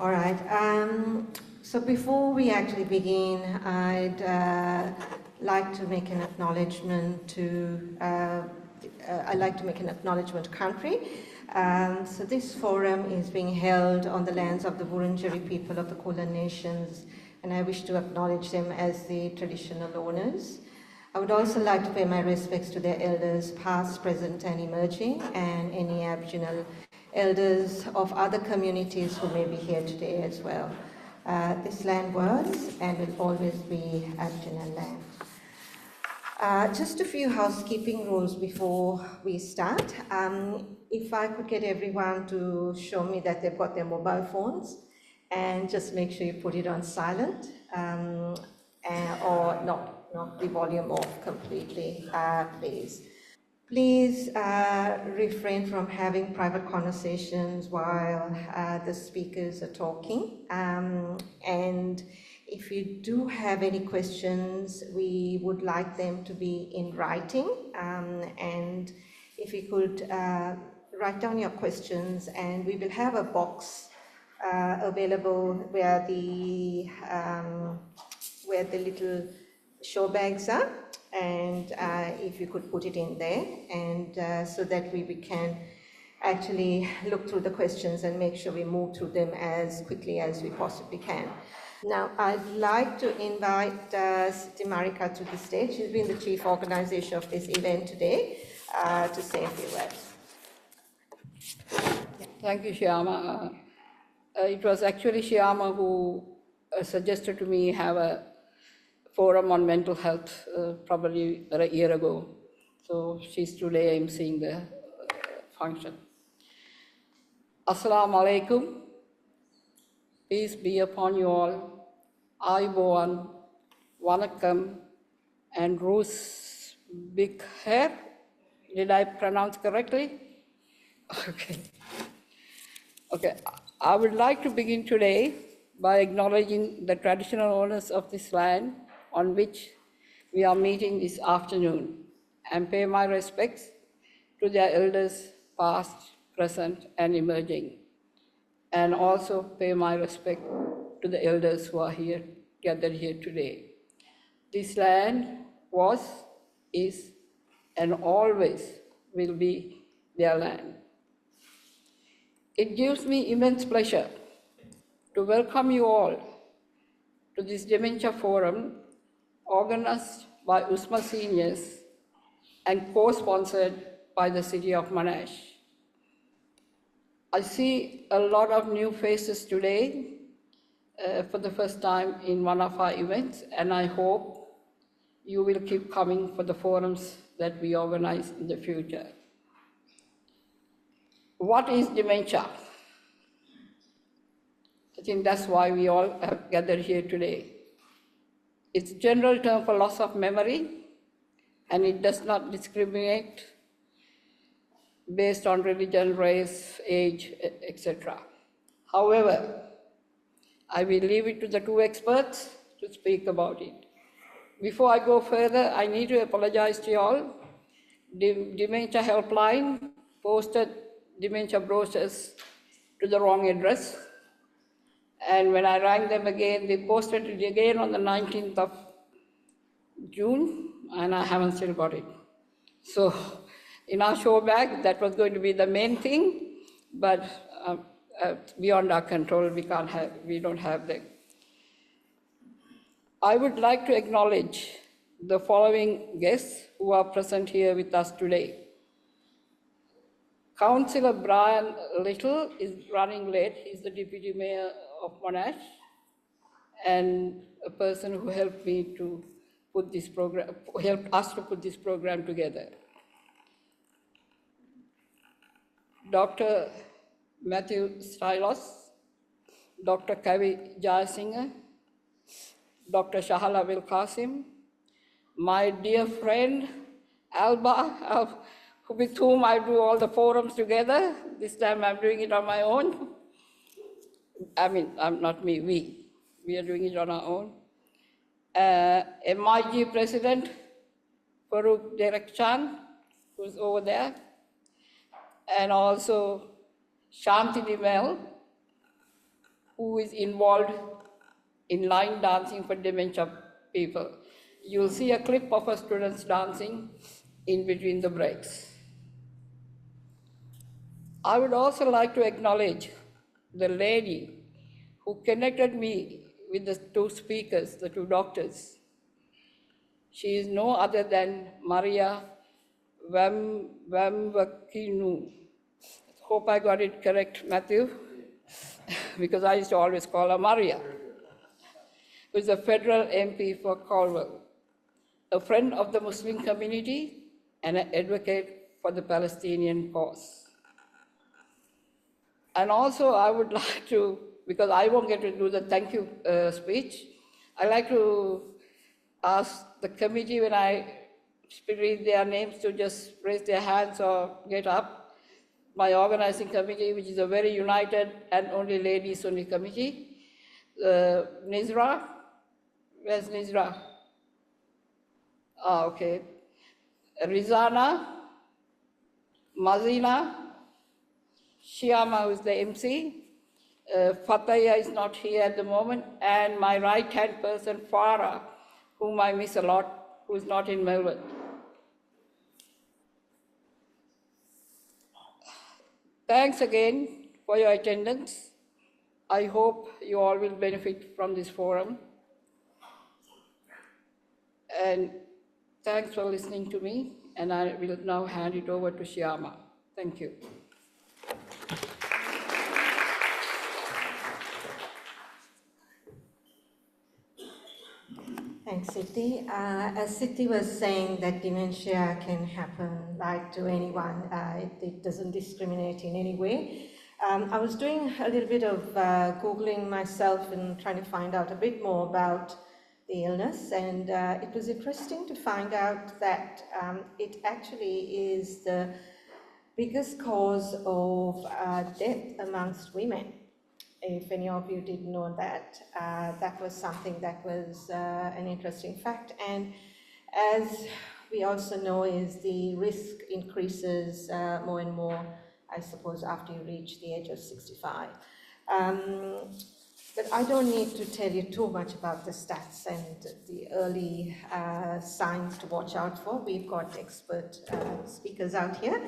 All right. So before we actually begin, I'd like to make an acknowledgement to. I'd like to make an acknowledgement to country. So this forum is being held on the lands of the Wurundjeri people of the Kulin Nations, and I wish to acknowledge them as the traditional owners. I would also like to pay my respects to their elders, past, present, and emerging, and any Aboriginal elders of other communities who may be here today as well. This land was and will always be Aboriginal land. Just a few housekeeping rules before we start. If I could get everyone to show me that they've got their mobile phones, and just make sure you put it on silent, or not the volume off completely, please. Please refrain from having private conversations while the speakers are talking. And if you do have any questions, we would like them to be in writing. And if you could write down your questions, and we will have a box available where the little show bags are, and if you could put it in there, and so that we can actually look through the questions and make sure we move through them as quickly as we possibly can. Now, I'd like to invite Siti Marika to the stage. She's been the chief organizer of this event today, to say a few words. Thank you, Shyama. It was actually Shyama who suggested to me have a forum on mental health probably a year ago. So she's today emceeing the function. Assalamu alaikum. Peace be upon you all. Ayubowan, Wanakam, and Ruth Big Hair. Did I pronounce correctly? Okay. I would like to begin today by acknowledging the traditional owners of this land on which we are meeting this afternoon, and pay my respects to their elders past, present, and emerging, and also pay my respect to the elders who are here, gathered here today. This land was, is, and always will be their land. It gives me immense pleasure to welcome you all to this Dementia Forum organized by USMAA seniors and co-sponsored by the city of Monash. I see a lot of new faces today for the first time in one of our events, and I hope you will keep coming for the forums that we organize in the future. What is dementia? I think that's why we all have gathered here today. It's a general term for loss of memory, and it does not discriminate based on religion, race, age, etc. However, I will leave it to the two experts to speak about it. Before I go further, I need to apologize to you all. The Dementia Helpline posted dementia brochures to the wrong address. And when I rang them again, they posted it again on the 19th of June, and I haven't still got it. So in our show bag, that was going to be the main thing, but beyond our control, we don't have them. I would like to acknowledge the following guests who are present here with us today. Councillor Brian Little is running late. He's the Deputy Mayor of Monash, and a person who helped me to put this program, helped us to put this program together. Dr. Mathew Staios, Dr. Kavi Jayasinghe, Dr. Shahala Wilkasim, my dear friend Alba, with whom I do all the forums together. This time I'm doing it on my own. I mean, not me, we are doing it on our own. MIG President Farooq Derek Chan, who's over there, and also Shanti Dimel, who is involved in line dancing for dementia people. You'll see a clip of our students dancing in between the breaks. I would also like to acknowledge the lady who connected me with the two speakers, the two doctors. She is no other than Maria Wamwakinu. Hope I got it correct, Mathew, because I used to always call her Maria, who is a federal MP for Cornwall, a friend of the Muslim community and an advocate for the Palestinian cause. And also I would like to, because I won't get to do the thank you speech, I'd like to ask the committee when I read their names to just raise their hands or get up. My organizing committee, which is a very united and only ladies only committee. Nizra, where's Nizra? Ah, okay. Rizana, Mazina, Shyama, who is the MC. Fataya is not here at the moment. And my right-hand person, Farah, whom I miss a lot, who is not in Melbourne. Thanks again for your attendance. I hope you all will benefit from this forum. And thanks for listening to me. And I will now hand it over to Shyama. Thank you. Thanks, Siti. As Siti was saying, that dementia can happen like to anyone. It doesn't discriminate in any way. I was doing a little bit of Googling myself and trying to find out a bit more about the illness, and it was interesting to find out that it actually is the biggest cause of death amongst women. If any of you didn't know that, that was something that was an interesting fact. And as we also know, is the risk increases more and more, I suppose, after you reach the age of 65. But I don't need to tell you too much about the stats and the early signs to watch out for. We've got expert speakers out here.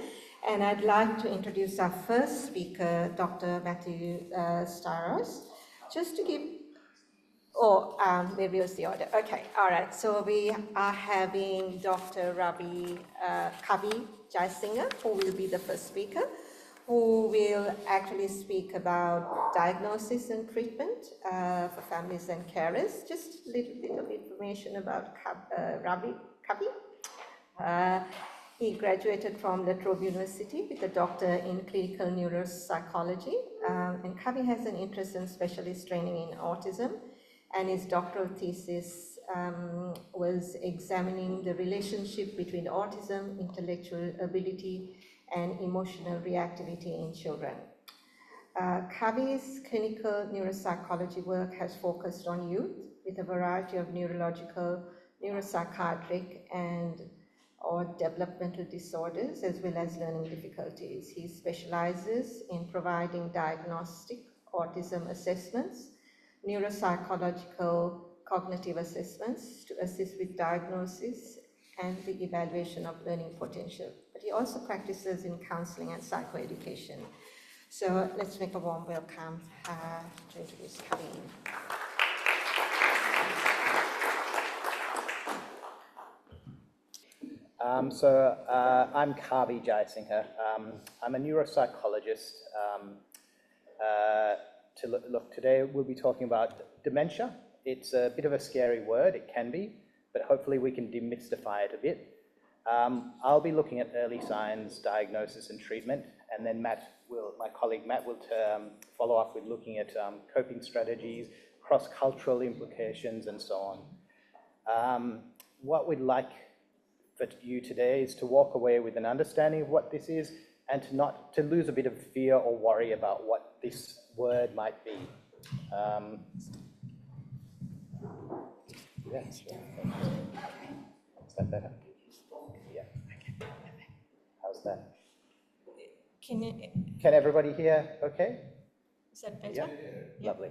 And I'd like to introduce our first speaker, Dr. Mathew Staios, just to give, maybe it was the order. Okay, all right. So we are having Dr. Kavi Jayasinghe, who will be the first speaker, who will actually speak about diagnosis and treatment for families and carers. Just a little bit of information about Kavi. He graduated from La Trobe University with a doctor in clinical neuropsychology, and Kavi has an interest in specialist training in autism, and his doctoral thesis was examining the relationship between autism, intellectual ability, and emotional reactivity in children. Kavi's clinical neuropsychology work has focused on youth with a variety of neurological, neuropsychiatric, and or developmental disorders, as well as learning difficulties. He specializes in providing diagnostic autism assessments, neuropsychological cognitive assessments to assist with diagnosis and the evaluation of learning potential. But he also practices in counseling and psychoeducation. So let's make a warm welcome to introduce Kavi. I'm Kavi Jayasinghe. I'm a neuropsychologist. Today we'll be talking about dementia. It's a bit of a scary word, it can be, but hopefully we can demystify it a bit. I'll be looking at early signs, diagnosis and treatment, and then my colleague Matt will follow up with looking at coping strategies, cross-cultural implications and so on. What we'd like for you today is to walk away with an understanding of what this is and to lose a bit of fear or worry about what this word might be. Yes. Is that better? Yeah. How's that? Can everybody hear okay? Is that better? Yeah, lovely.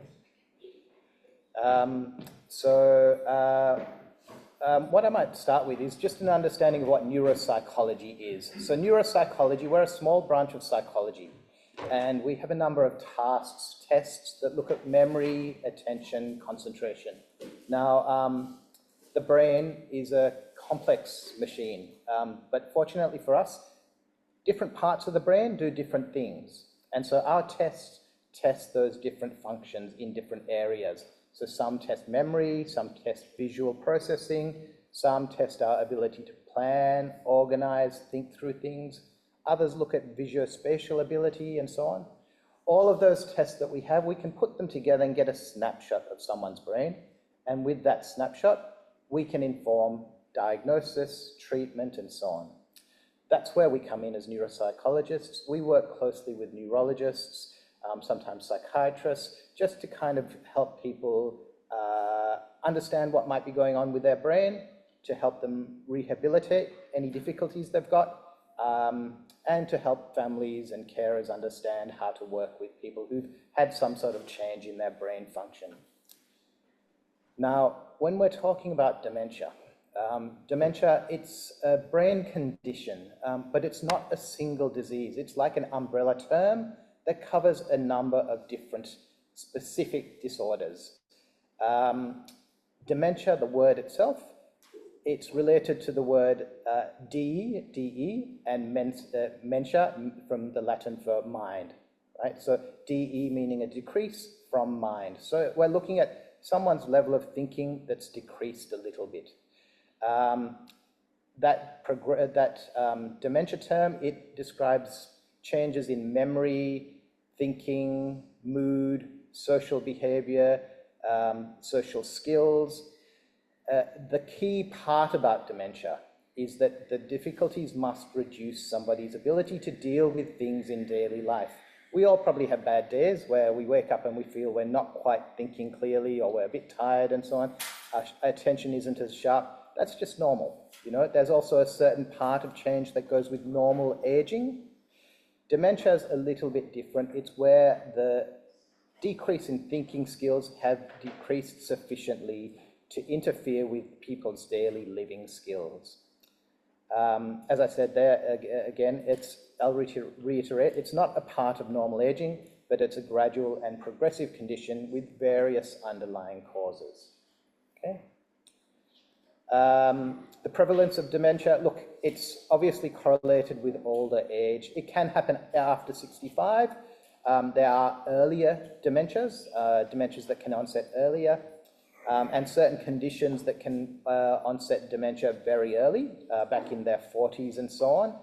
What I might start with is just an understanding of what neuropsychology is. So neuropsychology, we're a small branch of psychology, and we have a number of tasks, tests that look at memory, attention, concentration. Now, the brain is a complex machine, but fortunately for us, different parts of the brain do different things. And so our tests test those different functions in different areas. So some test memory, some test visual processing, some test our ability to plan, organize, think through things. Others look at visuospatial ability and so on. All of those tests that we have, we can put them together and get a snapshot of someone's brain. And with that snapshot, we can inform diagnosis, treatment, and so on. That's where we come in as neuropsychologists. We work closely with neurologists, sometimes psychiatrists, just to kind of help people understand what might be going on with their brain, to help them rehabilitate any difficulties they've got, and to help families and carers understand how to work with people who've had some sort of change in their brain function. Now, when we're talking about dementia, it's a brain condition, but it's not a single disease. It's like an umbrella term that covers a number of different specific disorders. Dementia, the word itself, it's related to the word DE, and mentia from the Latin for mind, right? So DE meaning a decrease from mind. So we're looking at someone's level of thinking that's decreased a little bit. That dementia term, it describes changes in memory, thinking, mood, social behavior, social skills. The key part about dementia is that the difficulties must reduce somebody's ability to deal with things in daily life. We all probably have bad days where we wake up and we feel we're not quite thinking clearly, or we're a bit tired and so on. Our attention isn't as sharp. That's just normal. You know, there's also a certain part of change that goes with normal aging. Dementia is a little bit different. It's where the decrease in thinking skills have decreased sufficiently to interfere with people's daily living skills. As I said there, again, I'll reiterate, it's not a part of normal aging, but it's a gradual and progressive condition with various underlying causes. Okay. The prevalence of dementia, look, it's obviously correlated with older age. It can happen after 65. There are earlier dementias, dementias that can onset earlier, and certain conditions that can onset dementia very early, back in their 40s and so on.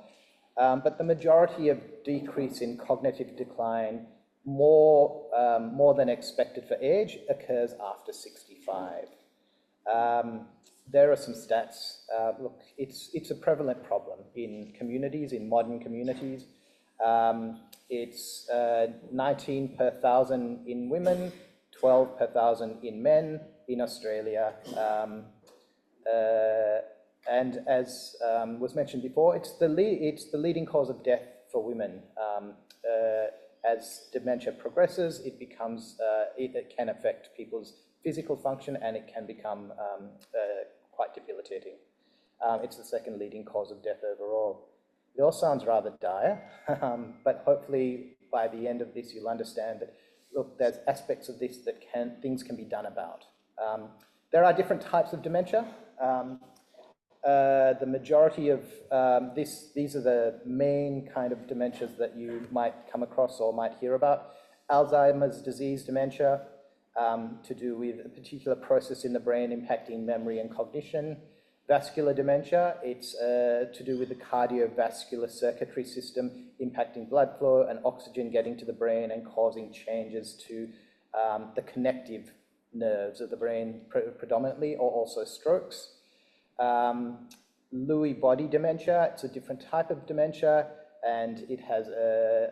But the majority of decrease in cognitive decline, more than expected for age, occurs after 65. There are some stats. Look, it's a prevalent problem in communities, in modern communities. It's 19 per 1,000 in women, 12 per 1,000 in men in Australia. And as was mentioned before, it's the leading cause of death for women. As dementia progresses, it can affect people's physical function, and it can become quite debilitating. It's the second leading cause of death overall. It all sounds rather dire, but hopefully by the end of this you'll understand that, look, there's aspects of this that things can be done about. There are different types of dementia. The majority of these are the main kind of dementias that you might come across or might hear about. Alzheimer's disease dementia, to do with a particular process in the brain impacting memory and cognition. Vascular dementia, it's to do with the cardiovascular circuitry system impacting blood flow and oxygen getting to the brain and causing changes to the connective nerves of the brain predominantly, or also strokes. Lewy body dementia, it's a different type of dementia, and it has a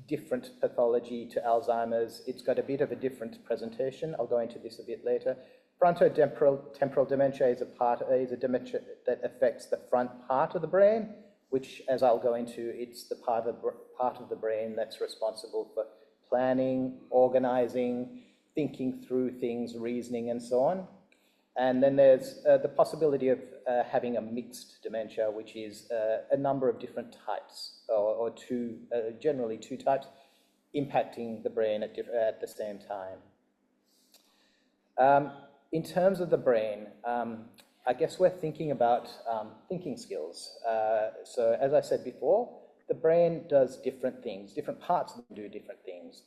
different pathology to Alzheimer's. It's got a bit of a different presentation. I'll go into this a bit later. Frontotemporal dementia is a dementia that affects the front part of the brain, which, as I'll go into, it's the part of the brain that's responsible for planning, organizing, thinking through things, reasoning, and so on. And then there's the possibility of having a mixed dementia, which is a number of different types, or generally two types, impacting the brain at the same time. In terms of the brain, I guess we're thinking about thinking skills. So as I said before, the brain does different things. Different parts of it do different things.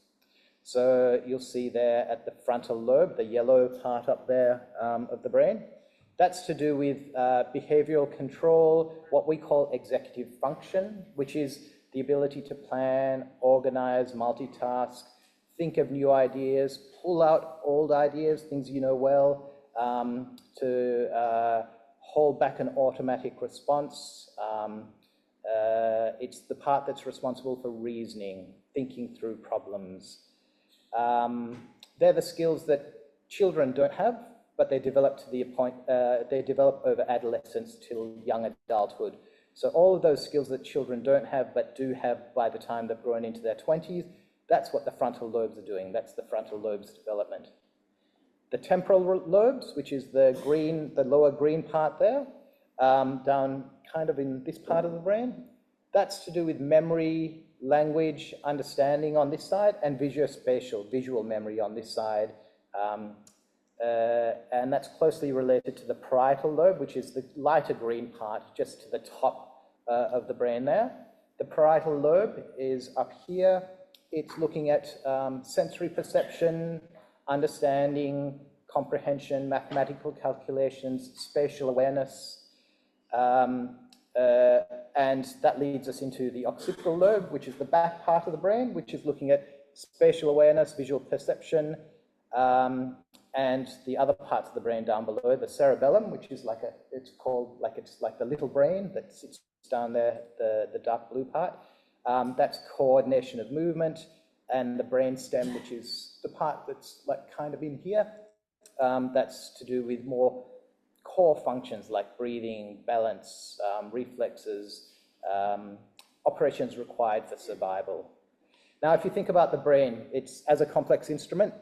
So you'll see there at the frontal lobe, the yellow part up there of the brain. That's to do with behavioral control, what we call executive function, which is the ability to plan, organize, multitask, think of new ideas, pull out old ideas, things you know well, to hold back an automatic response. It's the part that's responsible for reasoning, thinking through problems. They're the skills that children don't have, but they develop to the point, they develop over adolescence till young adulthood. So all of those skills that children don't have, but do have by the time they've grown into their 20s, that's what the frontal lobes are doing. That's the frontal lobes development. The temporal lobes, which is the lower green part there, down kind of in this part of the brain, that's to do with memory, language, understanding on this side, and visuospatial, visual memory on this side. And that's closely related to the parietal lobe, which is the lighter green part just to the top of the brain there. The parietal lobe is up here. It's looking at sensory perception, understanding, comprehension, mathematical calculations, spatial awareness, and that leads us into the occipital lobe, which is the back part of the brain, which is looking at spatial awareness, visual perception, and the other parts of the brain down below, the cerebellum, which is like it's like the little brain that sits down there, the dark blue part. That's coordination of movement, and the brain stem, which is the part that's like kind of in here. That's to do with more core functions like breathing, balance, reflexes, operations required for survival. Now, if you think about the brain, it's as a complex instrument,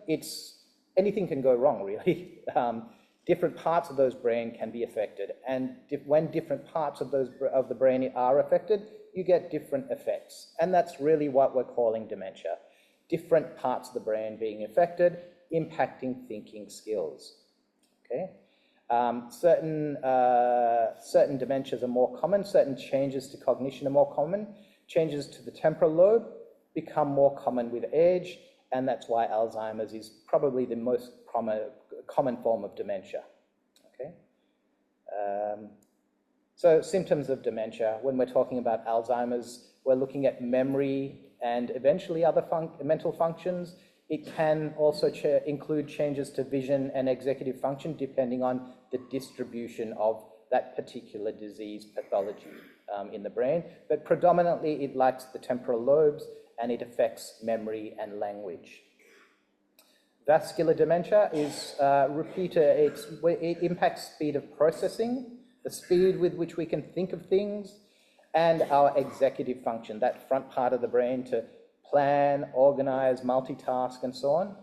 anything can go wrong, really. Different parts of those brain can be affected, and when different parts of the brain are affected, you get different effects, and that's really what we're calling dementia. Different parts of the brain being affected, impacting thinking skills. Okay, certain dementias are more common. Certain changes to cognition are more common. Changes to the temporal lobe become more common with age, and that's why Alzheimer's is probably the most common form of dementia. Okay. So symptoms of dementia, when we're talking about Alzheimer's, we're looking at memory and eventually other mental functions. It can also include changes to vision and executive function depending on the distribution of that particular disease pathology in the brain. But predominantly it lacks the temporal lobes and it affects memory and language. Vascular dementia is it impacts speed of processing, the speed with which we can think of things, and our executive function, that front part of the brain to plan, organize, multitask, and so on.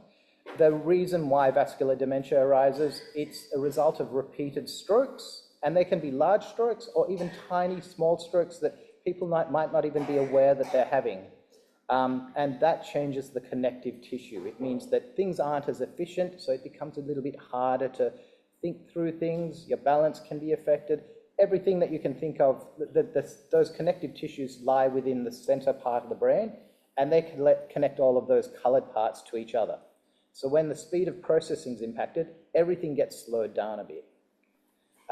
The reason why vascular dementia arises, it's a result of repeated strokes, and they can be large strokes or even tiny, small strokes that people might not even be aware that they're having. And that changes the connective tissue. It means that things aren't as efficient, so it becomes a little bit harder to think through things. Your balance can be affected. Everything that you can think of, those connective tissues lie within the center part of the brain, and they can connect all of those colored parts to each other. So when the speed of processing is impacted, everything gets slowed down a bit.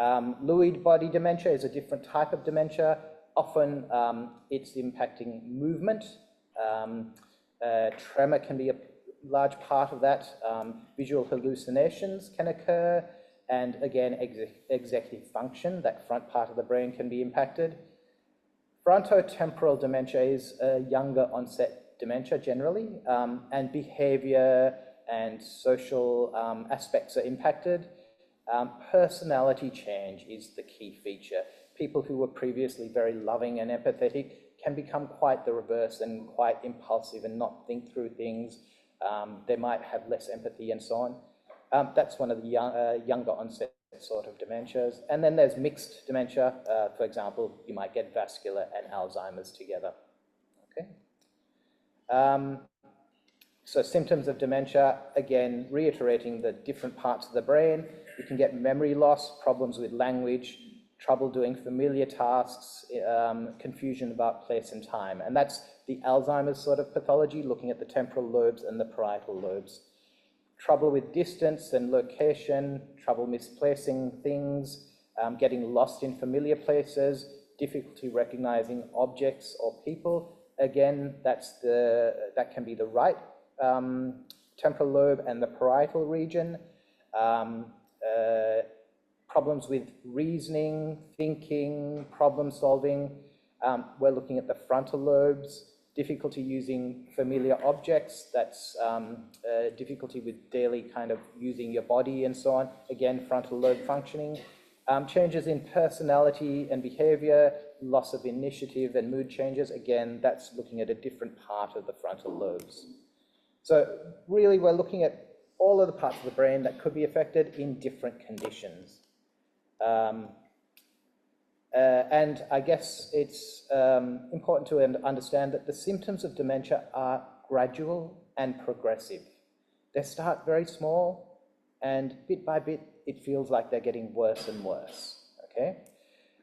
Lewy body dementia is a different type of dementia. Often it's impacting movement. Tremor can be a large part of that. Visual hallucinations can occur. And again, executive function, that front part of the brain can be impacted. Frontotemporal dementia is a younger onset dementia generally, and behavior and social aspects are impacted. Personality change is the key feature. People who were previously very loving and empathetic can become quite the reverse and quite impulsive and not think through things. They might have less empathy and so on. That's one of the younger onset sort of dementias. And then there's mixed dementia. For example, you might get vascular and Alzheimer's together. Okay. So symptoms of dementia, again, reiterating the different parts of the brain. You can get memory loss, problems with language, trouble doing familiar tasks, confusion about place and time. And that's the Alzheimer's sort of pathology, looking at the temporal lobes and the parietal lobes. Trouble with distance and location, trouble misplacing things, getting lost in familiar places, difficulty recognizing objects or people. Again, that can be the right temporal lobe and the parietal region. Problems with reasoning, thinking, problem solving. We're looking at the frontal lobes, difficulty using familiar objects. That's difficulty with daily kind of using your body and so on. Again, frontal lobe functioning. Changes in personality and behavior, loss of initiative and mood changes. Again, that's looking at a different part of the frontal lobes. So really, we're looking at all of the parts of the brain that could be affected in different conditions. And I guess it's important to understand that the symptoms of dementia are gradual and progressive. They start very small, and bit by bit, it feels like they're getting worse and worse, okay?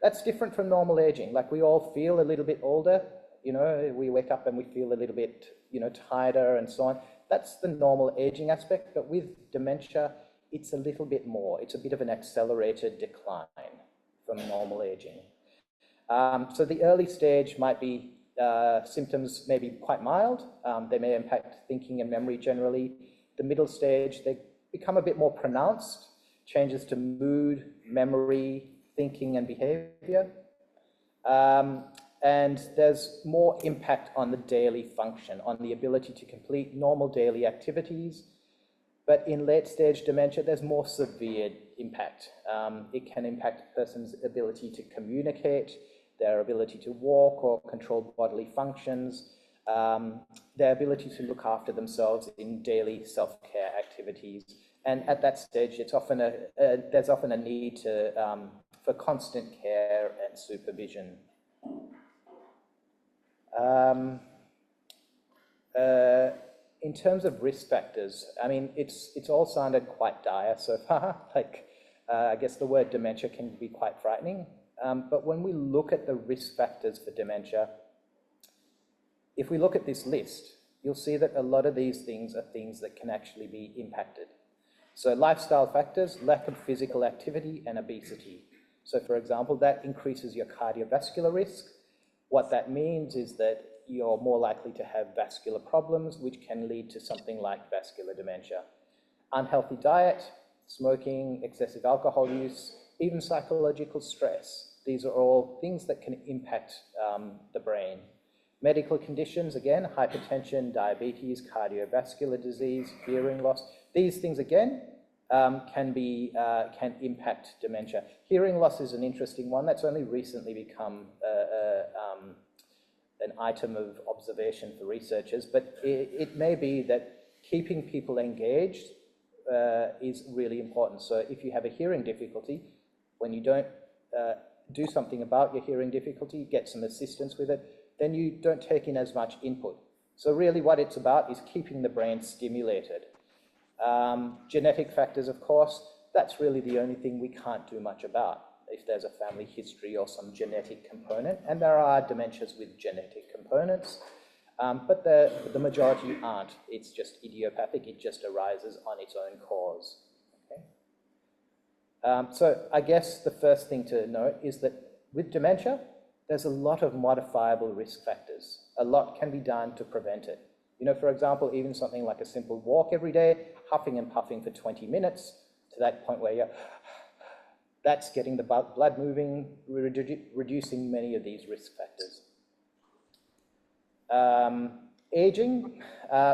That's different from normal aging. Like, we all feel a little bit older, you know, we wake up and we feel a little bit, you know, tighter and so on. That's the normal aging aspect, but with dementia, it's a little bit more. It's a bit of an accelerated decline from normal aging. So the early stage might be symptoms may be quite mild. They may impact thinking and memory generally. The middle stage, they become a bit more pronounced, changes to mood, memory, thinking and behavior. And there's more impact on the daily function, on the ability to complete normal daily activities. But in late stage dementia, there's more severe impact. It can impact a person's ability to communicate, their ability to walk or control bodily functions, their ability to look after themselves in daily self-care activities. And at that stage, it's often there's often a need for constant care and supervision. In terms of risk factors, I mean, it's all sounded quite dire so far. Like, I guess the word dementia can be quite frightening. But when we look at the risk factors for dementia, if we look at this list, you'll see that a lot of these things are things that can actually be impacted. So lifestyle factors, lack of physical activity and obesity. So for example, that increases your cardiovascular risk. What that means is that you're more likely to have vascular problems, which can lead to something like vascular dementia. Unhealthy diet, smoking, excessive alcohol use, even psychological stress. These are all things that can impact the brain. Medical conditions, again, hypertension, diabetes, cardiovascular disease, hearing loss. These things, again, can impact dementia. Hearing loss is an interesting one. That's only recently become an item of observation for researchers, but it may be that keeping people engaged is really important. So if you have a hearing difficulty, when you don't do something about your hearing difficulty, get some assistance with it, then you don't take in as much input. So really what it's about is keeping the brain stimulated. Genetic factors, of course, that's really the only thing we can't do much about. If there's a family history or some genetic component, and there are dementias with genetic components, but the majority aren't. It's just idiopathic, it just arises on its own cause. Okay? So I guess the first thing to note is that with dementia, there's a lot of modifiable risk factors. A lot can be done to prevent it. You know, for example, even something like a simple walk every day, huffing and puffing for 20 minutes, to that point where that's getting the blood moving, reducing many of these risk factors. Aging,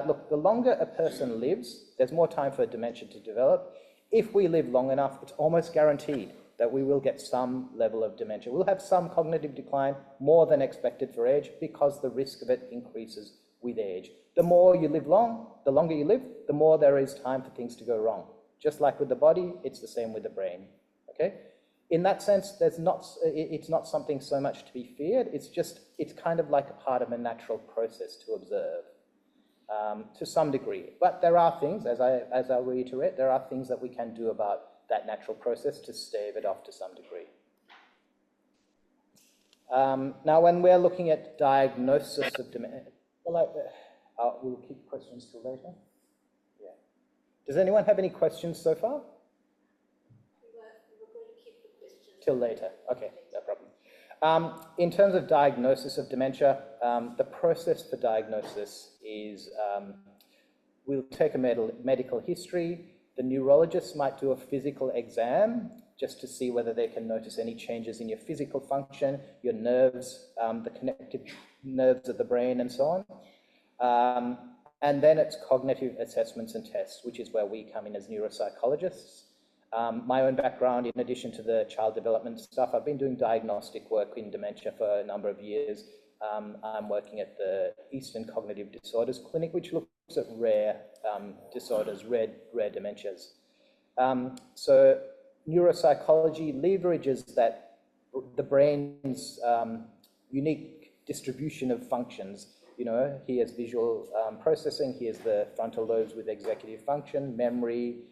look, the longer a person lives, there's more time for dementia to develop. If we live long enough, it's almost guaranteed that we will get some level of dementia. We'll have some cognitive decline, more than expected for age, because the risk of it increases with age. The more you live long, the longer you live, the more there is time for things to go wrong. Just like with the body, it's the same with the brain, okay? In that sense, it's not something so much to be feared, it's kind of like a part of a natural process to observe. To some degree. But there are things, as I reiterate, there are things that we can do about that natural process to stave it off to some degree. Now, when we're looking at diagnosis of dementia, we'll keep questions till later. Yeah. Does anyone have any questions so far? We were going to keep the questions Till later. Okay, no problem. In terms of diagnosis of dementia, the process for diagnosis is we'll take a medical history. The neurologist might do a physical exam just to see whether they can notice any changes in your physical function, your nerves, the connective nerves of the brain and so on. And then it's cognitive assessments and tests, which is where we come in as neuropsychologists. My own background, in addition to the child development stuff, I've been doing diagnostic work in dementia for a number of years. I'm working at the Eastern Cognitive Disorders Clinic, which looks at rare disorders, rare dementias. So neuropsychology leverages the brain's unique distribution of functions. You know, here's visual processing, here's the frontal lobes with executive function, memory,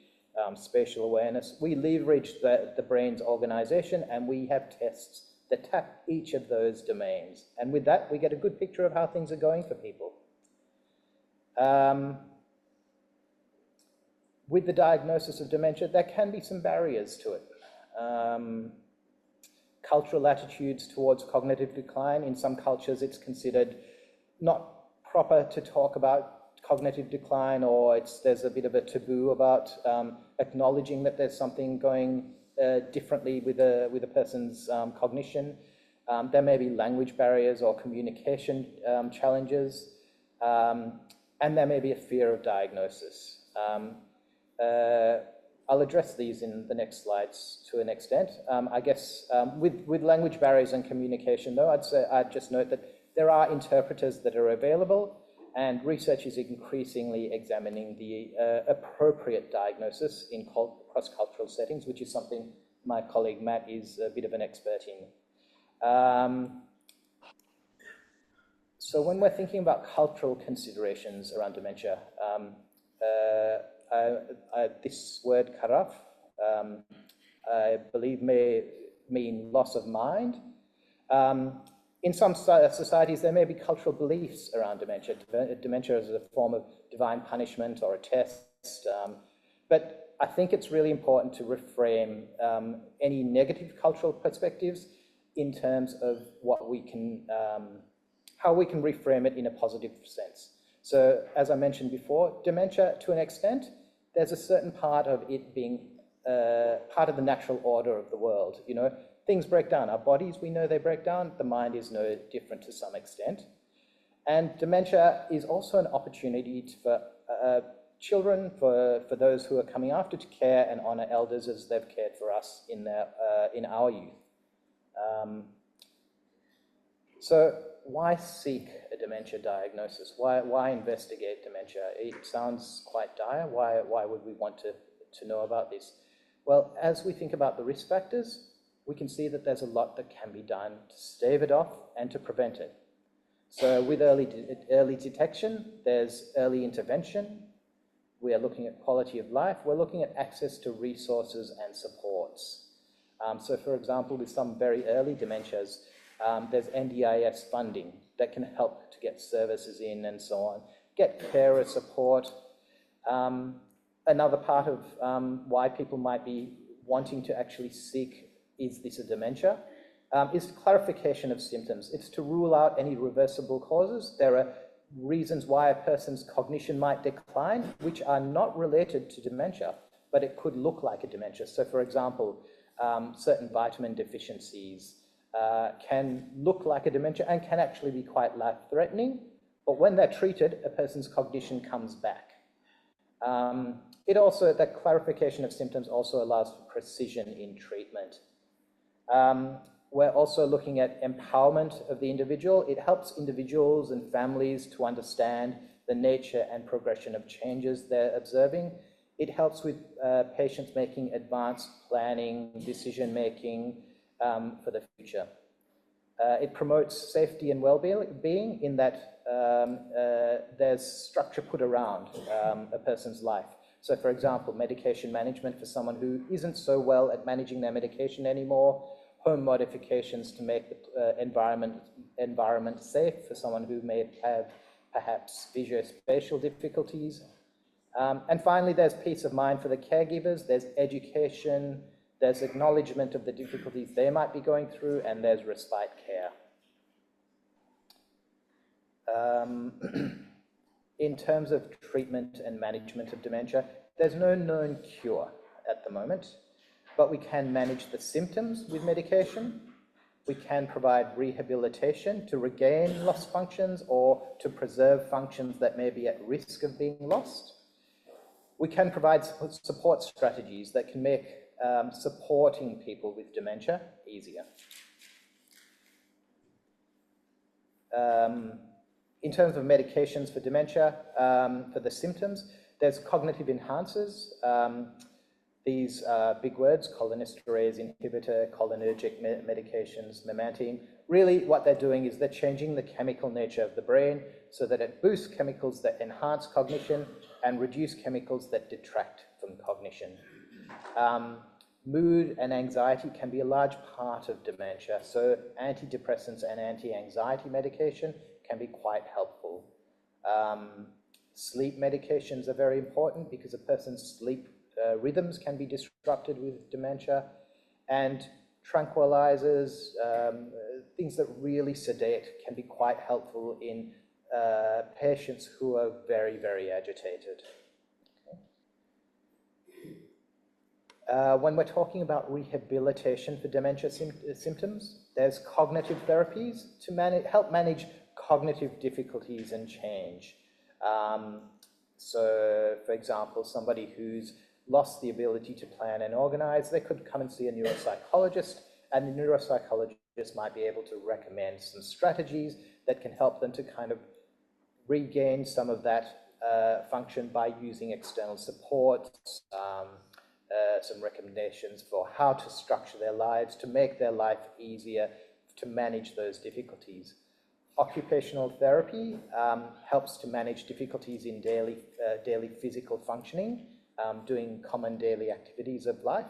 spatial awareness. We leverage the brain's organization, and we have tests that tap each of those domains. And with that, we get a good picture of how things are going for people. With the diagnosis of dementia, there can be some barriers to it. Cultural attitudes towards cognitive decline. In some cultures, it's considered not proper to talk about cognitive decline, or there's a bit of a taboo about acknowledging that there's something going differently with a person's cognition. There may be language barriers or communication challenges, and there may be a fear of diagnosis. I'll address these in the next slides to an extent. I guess with language barriers and communication, though, I'd just note that there are interpreters that are available, and research is increasingly examining the appropriate diagnosis in cross-cultural settings, which is something my colleague Matt is a bit of an expert in. So when we're thinking about cultural considerations around dementia, this word karaf, I believe may mean loss of mind. In some societies, there may be cultural beliefs around dementia. Dementia is a form of divine punishment or a test. But I think it's really important to reframe any negative cultural perspectives in terms of what we can, how we can reframe it in a positive sense. So as I mentioned before, dementia, to an extent, there's a certain part of it being part of the natural order of the world. You know, things break down. Our bodies, we know they break down. The mind is no different to some extent. And dementia is also an opportunity for children, for those who are coming after, to care and honour elders as they've cared for us in our youth. So why seek a dementia diagnosis? Why investigate dementia? It sounds quite dire. Why would we want to know about this? Well, as we think about the risk factors, we can see that there's a lot that can be done to stave it off and to prevent it. So with early detection, there's early intervention. We are looking at quality of life. We're looking at access to resources and supports. So for example, with some very early dementias, there's NDIS funding that can help to get services in and so on, get carer support. Another part of why people might be wanting to actually seek is this a dementia, is clarification of symptoms. It's to rule out any reversible causes. There are reasons why a person's cognition might decline, which are not related to dementia, but it could look like a dementia. So for example, certain vitamin deficiencies can look like a dementia and can actually be quite life-threatening, but when they're treated, a person's cognition comes back. That clarification of symptoms also allows for precision in treatment. We're also looking at empowerment of the individual. It helps individuals and families to understand the nature and progression of changes they're observing. It helps with patients making advanced planning, decision-making for the future. It promotes safety and well-being in that there's structure put around a person's life. So, for example, medication management for someone who isn't so well at managing their medication anymore, home modifications to make the environment safe for someone who may have perhaps visuospatial difficulties. And finally, there's peace of mind for the caregivers, there's education, there's acknowledgement of the difficulties they might be going through, and there's respite care. In terms of treatment and management of dementia, there's no known cure at the moment, but we can manage the symptoms with medication. We can provide rehabilitation to regain lost functions or to preserve functions that may be at risk of being lost. We can provide support strategies that can make supporting people with dementia easier. In terms of medications for dementia, for the symptoms, there's cognitive enhancers. These big words, cholinesterase inhibitor, cholinergic medications, memantine. Really what they're doing is they're changing the chemical nature of the brain so that it boosts chemicals that enhance cognition and reduce chemicals that detract from cognition. Mood and anxiety can be a large part of dementia, so antidepressants and anti-anxiety medication can be quite helpful. Sleep medications are very important because a person's sleep rhythms can be disrupted with dementia, and tranquilizers, things that really sedate, can be quite helpful in patients who are very, very agitated. When we're talking about rehabilitation for dementia symptoms, there's cognitive therapies to help manage cognitive difficulties and change. So, for example, somebody who's lost the ability to plan and organize, they could come and see a neuropsychologist, and the neuropsychologist might be able to recommend some strategies that can help them to kind of regain some of that function by using external support, some recommendations for how to structure their lives, to make their life easier, to manage those difficulties. Occupational therapy helps to manage difficulties in daily physical functioning, doing common daily activities of life.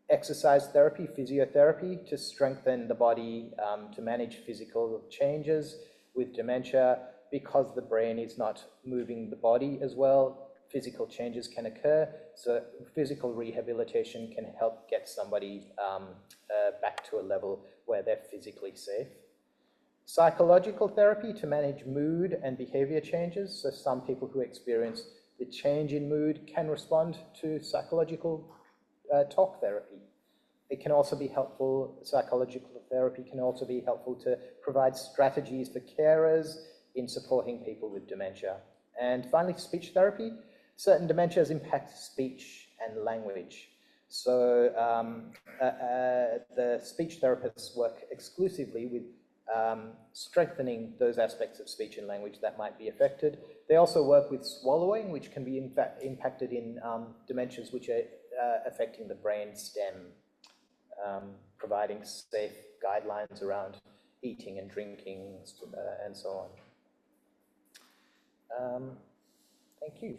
Exercise therapy, physiotherapy, to strengthen the body, to manage physical changes with dementia. Because the brain is not moving the body as well, physical changes can occur, so physical rehabilitation can help get somebody back to a level where they're physically safe. Psychological therapy to manage mood and behavior changes, so some people who experience the change in mood can respond to psychological talk therapy. It can also be helpful, psychological therapy can also be helpful to provide strategies for carers in supporting people with dementia. And finally, speech therapy. Certain dementias impact speech and language. So the speech therapists work exclusively with strengthening those aspects of speech and language that might be affected. They also work with swallowing, which can be impacted in dementias which are affecting the brain stem, providing safe guidelines around eating and drinking and so on. Thank you.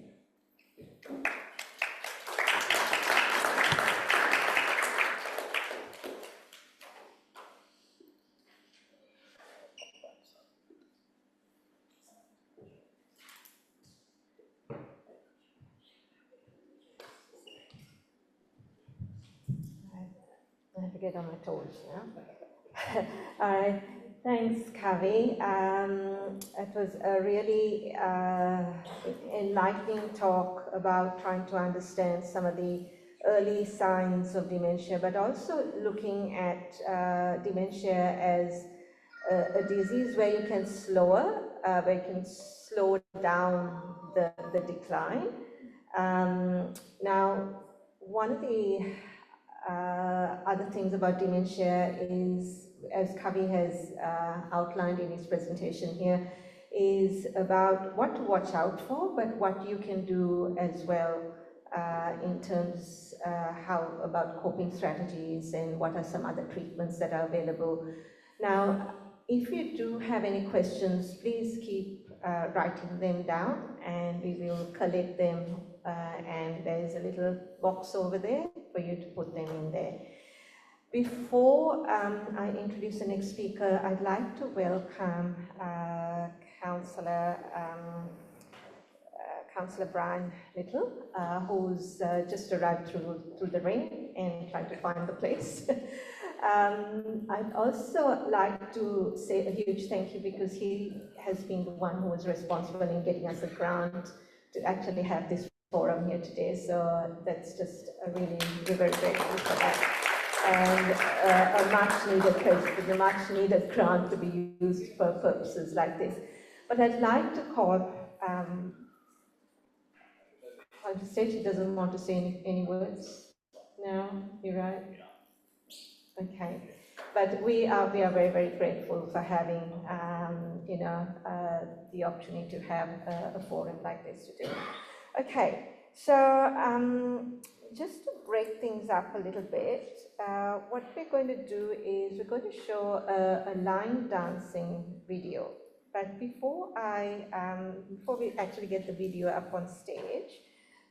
I have to get on my toes now. All right, thanks, Kavi. It was a really enlightening talk about trying to understand some of the early signs of dementia, but also looking at dementia as a disease where you can where you can slow down the decline. Now, one of the Other things about dementia is, as Kavi has outlined in his presentation here, is about what to watch out for, but what you can do as well in terms how about coping strategies and what are some other treatments that are available. Now, if you do have any questions, please keep writing them down and we will collect them and there is a little box over there for you to put them in there. Before I introduce the next speaker, I'd like to welcome Councillor Brian Little, who's just arrived through the rain and trying to find the place. I'd also like to say a huge thank you because he has been the one who was responsible in getting us a grant to actually have this forum here today. So that's just we're very grateful for that. And a much needed grant to be used for purposes like this. But I'd like to call, on the stage, he doesn't want to say any words. No, you're right. Okay, but we are very, very grateful for having, the opportunity to have a forum like this today. Okay, so just to break things up a little bit, what we're going to do is we're going to show a line dancing video. But before we actually get the video up on stage,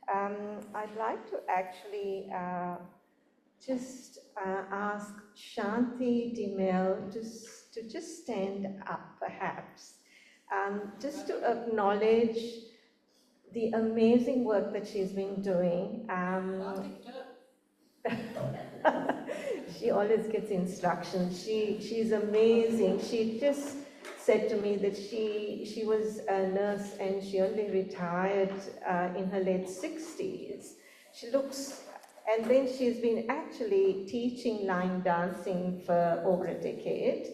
I'd like to actually just ask Shanti Dimel to just stand up, perhaps, just to acknowledge the amazing work that she's been doing. She always gets instructions. She's amazing. She just said to me that she was a nurse and she only retired in her late 60s. She looks, and then she's been actually teaching line dancing for over a decade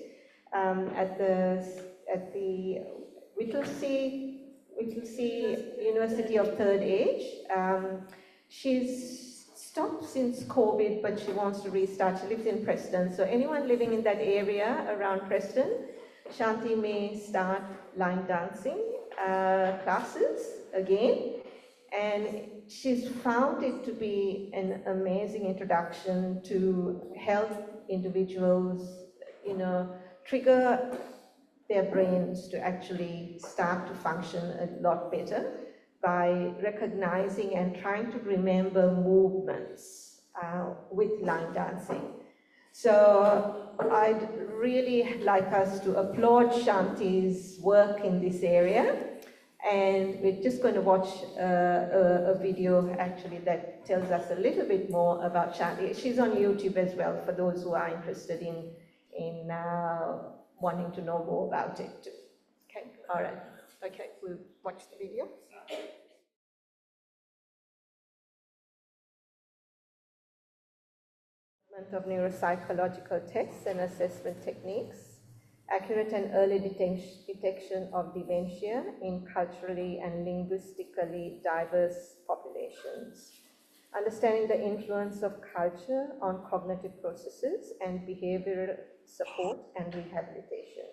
at the Whittlesea University of Third Age. She's stopped since COVID, but she wants to restart. She lives in Preston, so anyone living in that area around Preston, Shanti may start line dancing classes again, and she's found it to be an amazing introduction to help individuals, trigger their brains to actually start to function a lot better by recognizing and trying to remember movements with line dancing. So I'd really like us to applaud Shanti's work in this area, and we're just going to watch a video actually that tells us a little bit more about Shanti. She's on YouTube as well for those who are interested in wanting to know more about it too. Okay, all right. Okay, we'll watch the video. Of neuropsychological tests and assessment techniques, accurate and early detection of dementia in culturally and linguistically diverse populations, understanding the influence of culture on cognitive processes and behavioral support and rehabilitation.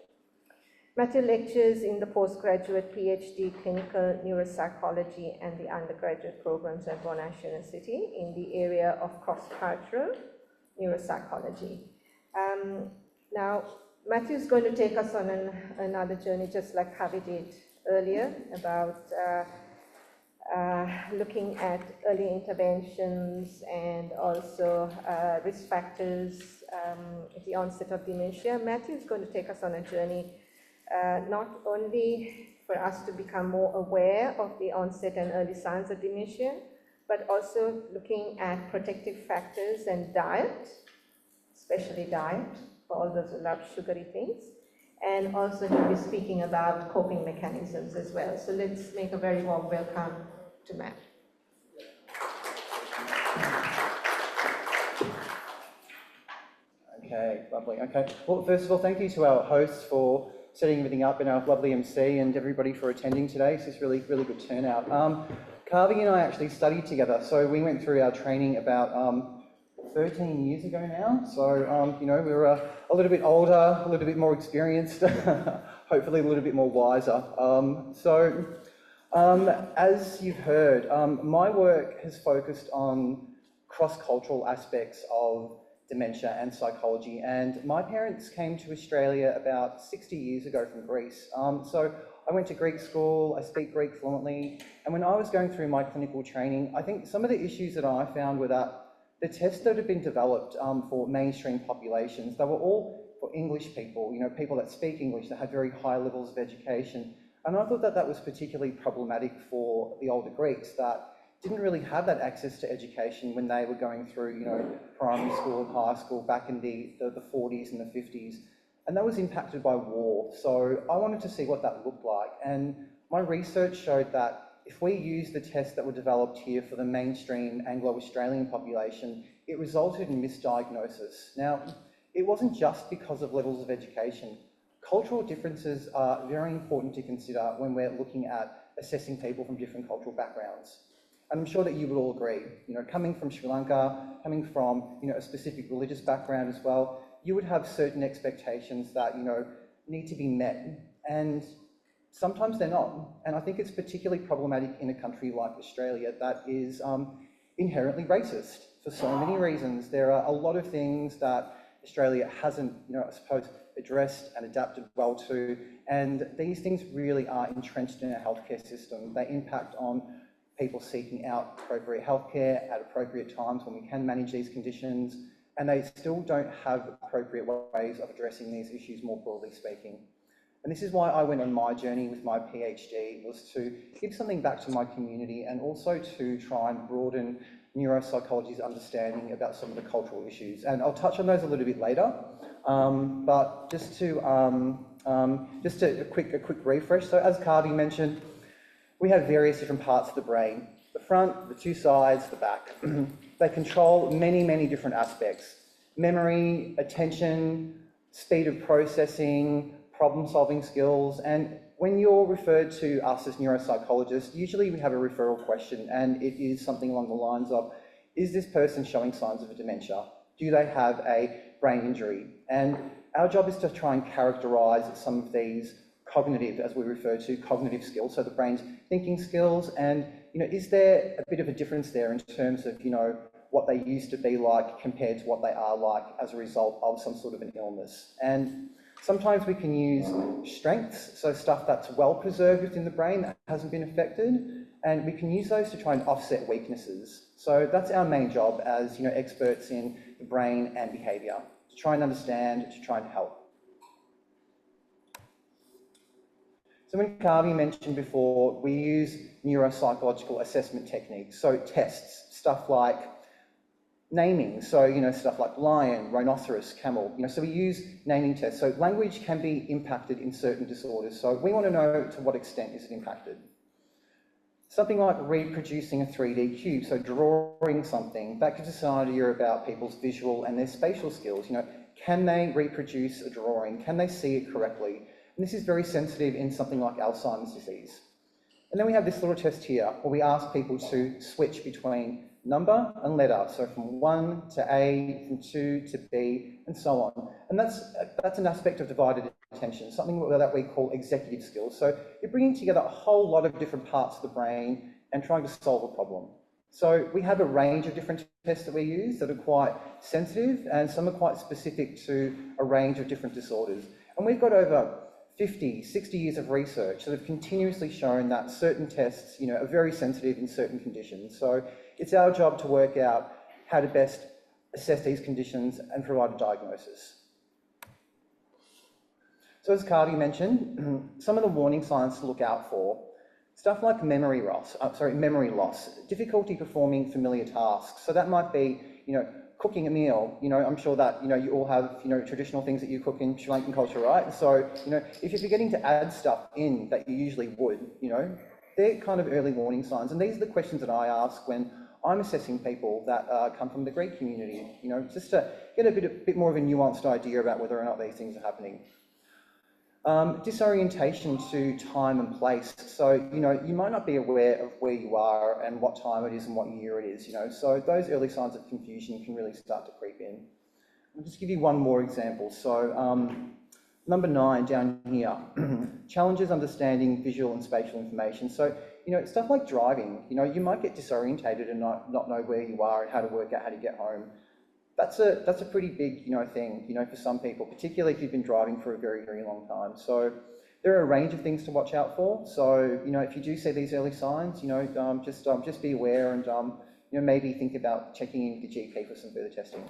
Mathew lectures in the postgraduate PhD clinical neuropsychology and the undergraduate programs at Monash University in the area of cross-cultural neuropsychology. Now, Mathew's going to take us on another journey, just like Kavi did earlier, about looking at early interventions and also risk factors at the onset of dementia. Mathew's going to take us on a journey not only for us to become more aware of the onset and early signs of dementia, but also looking at protective factors and diet, especially diet, for all those who love sugary things. And also he'll be speaking about coping mechanisms as well. So let's make a very warm welcome to Matt. Okay, lovely. Okay, well, first of all, thank you to our hosts for setting everything up and our lovely MC and everybody for attending today. So it's really, really good turnout. Kavi and I actually studied together, so we went through our training about 13 years ago now. So, you know, we're a little bit older, a little bit more experienced, hopefully a little bit more wiser. As you've heard, my work has focused on cross-cultural aspects of dementia and psychology, and my parents came to Australia about 60 years ago from Greece. So I went to Greek school, I speak Greek fluently, and when I was going through my clinical training, I think some of the issues that I found were that the tests that had been developed for mainstream populations, they were all for English people, you know, people that speak English, that had very high levels of education. And I thought that that was particularly problematic for the older Greeks that didn't really have that access to education when they were going through, you know, primary school and high school back in the 40s and the 50s. And that was impacted by war. So I wanted to see what that looked like. And my research showed that if we use the tests that were developed here for the mainstream Anglo-Australian population, it resulted in misdiagnosis. Now, it wasn't just because of levels of education. Cultural differences are very important to consider when we're looking at assessing people from different cultural backgrounds. And I'm sure that you would all agree, you know, coming from Sri Lanka, coming from, you know, a specific religious background as well, you would have certain expectations that, you know, need to be met. And sometimes they're not. And I think it's particularly problematic in a country like Australia that is inherently racist for so many reasons. There are a lot of things that Australia hasn't, you know, I suppose, addressed and adapted well to. And these things really are entrenched in our healthcare system. They impact on people seeking out appropriate healthcare at appropriate times when we can manage these conditions. And they still don't have appropriate ways of addressing these issues more broadly speaking. And this is why I went on my journey with my PhD, was to give something back to my community and also to try and broaden neuropsychology's understanding about some of the cultural issues. And I'll touch on those a little bit later, but just a quick refresh. So as Kavi mentioned, we have various different parts of the brain: the front, the two sides, the back. They control many different aspects: memory, attention, speed of processing, problem-solving skills. And when you're referred to us as neuropsychologists, usually we have a referral question, and it is something along the lines of, is this person showing signs of a dementia? Do they have a brain injury? And our job is to try and characterise some of these cognitive, as we refer to, cognitive skills, so the brain's thinking skills, and, you know, is there a bit of a difference there in terms of, you know, what they used to be like compared to what they are like as a result of some sort of an illness? And sometimes we can use strengths, so stuff that's well preserved within the brain that hasn't been affected, and we can use those to try and offset weaknesses. So that's our main job as, you know, experts in the brain and behaviour, to try and understand, to try and help. So when Kavi mentioned before, we use neuropsychological assessment techniques, so tests, stuff like naming, so, you know, stuff like lion, rhinoceros, camel, you know, so we use naming tests. So language can be impacted in certain disorders, so we want to know to what extent is it impacted. Something like reproducing a 3D cube, so drawing something, that gives us an idea about people's visual and their spatial skills. You know, can they reproduce a drawing? Can they see it correctly? And this is very sensitive in something like Alzheimer's disease. And then we have this little test here where we ask people to switch between number and letter, so from 1 to A, from 2 to B, and so on. And that's an aspect of divided attention, something that we call executive skills. So you're bringing together a whole lot of different parts of the brain and trying to solve a problem. So we have a range of different tests that we use that are quite sensitive, and some are quite specific to a range of different disorders. And we've got over 50, 60 years of research that have continuously shown that certain tests, you know, are very sensitive in certain conditions. So it's our job to work out how to best assess these conditions and provide a diagnosis. So as Kavi mentioned, some of the warning signs to look out for: stuff like memory loss, difficulty performing familiar tasks. So that might be, you know, cooking a meal. You know, I'm sure that, you know, you all have, you know, traditional things that you cook in Sri Lankan culture, right? So, you know, if you're forgetting to add stuff in that you usually would, you know, they're kind of early warning signs. And these are the questions that I ask when I'm assessing people that come from the Greek community, you know, just to get a bit more of a nuanced idea about whether or not these things are happening. Disorientation to time and place. So, you might not be aware of where you are and what time it is and what year it is, So those early signs of confusion can really start to creep in. I'll just give you one more example. So, number 9 down here, challenges understanding visual and spatial information. So, stuff like driving, you might get disorientated and not know where you are and how to work out how to get home. That's a pretty big, thing, for some people, particularly if you've been driving for a very, very long time. So there are a range of things to watch out for. So, if you do see these early signs, just be aware and, maybe think about checking in with the GP for some further testing.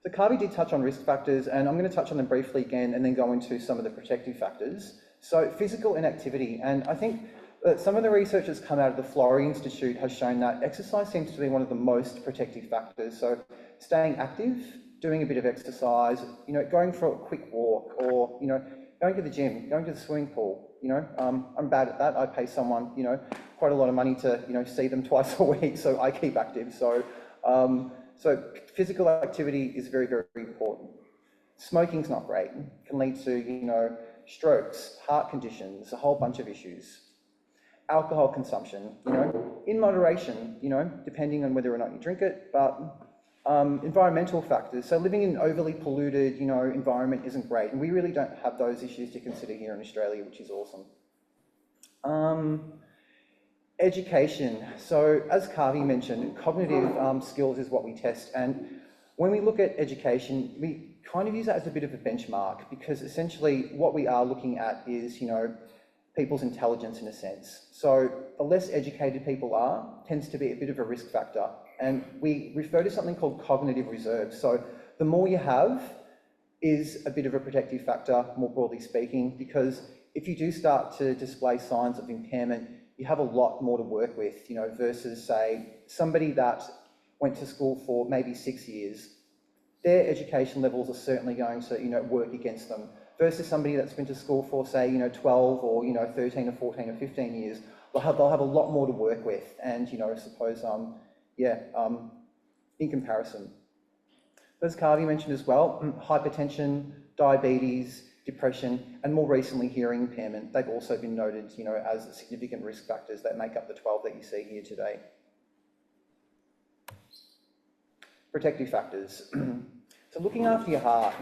So Kavi did touch on risk factors, and I'm going to touch on them briefly again and then go into some of the protective factors. So physical inactivity, and I think that some of the research that's come out of the Florey Institute has shown that exercise seems to be one of the most protective factors. So staying active, doing a bit of exercise, going for a quick walk, or, going to the gym, going to the swimming pool. I'm bad at that. I pay someone, quite a lot of money to, see them twice a week, so I keep active. So physical activity is very, very important. Smoking's not great. It can lead to, strokes, heart conditions, a whole bunch of issues. Alcohol consumption, in moderation, depending on whether or not you drink it, but environmental factors. So living in an overly polluted, environment isn't great, and we really don't have those issues to consider here in Australia, which is awesome. Education. So as Kavi mentioned, cognitive skills is what we test, and when we look at education, we kind of use that as a bit of a benchmark, because essentially what we are looking at is, people's intelligence in a sense. So the less educated people are, tends to be a bit of a risk factor, and we refer to something called cognitive reserve. So the more you have is a bit of a protective factor, more broadly speaking, because if you do start to display signs of impairment, you have a lot more to work with, versus, say, somebody that went to school for maybe 6 years. Their education levels are certainly going to, work against them, versus somebody that's been to school for, say, 12 or, 13 or 14 or 15 years. They'll have a lot more to work with, and, I suppose, in comparison. As Kavi mentioned as well, hypertension, diabetes, depression, and more recently hearing impairment, they've also been noted, as significant risk factors that make up the 12 that you see here today. Protective factors. So looking after your heart,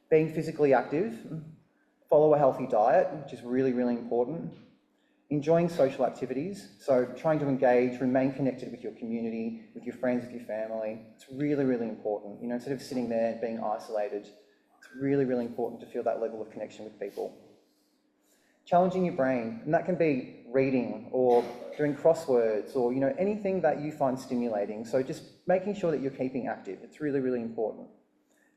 being physically active, follow a healthy diet, which is really, really important. Enjoying social activities, so trying to engage, remain connected with your community, with your friends, with your family. It's really, really important. Instead of sitting there and being isolated, it's really, really important to feel that level of connection with people. Challenging your brain, and that can be reading or doing crosswords or, anything that you find stimulating. So just making sure that you're keeping active. It's really, really important.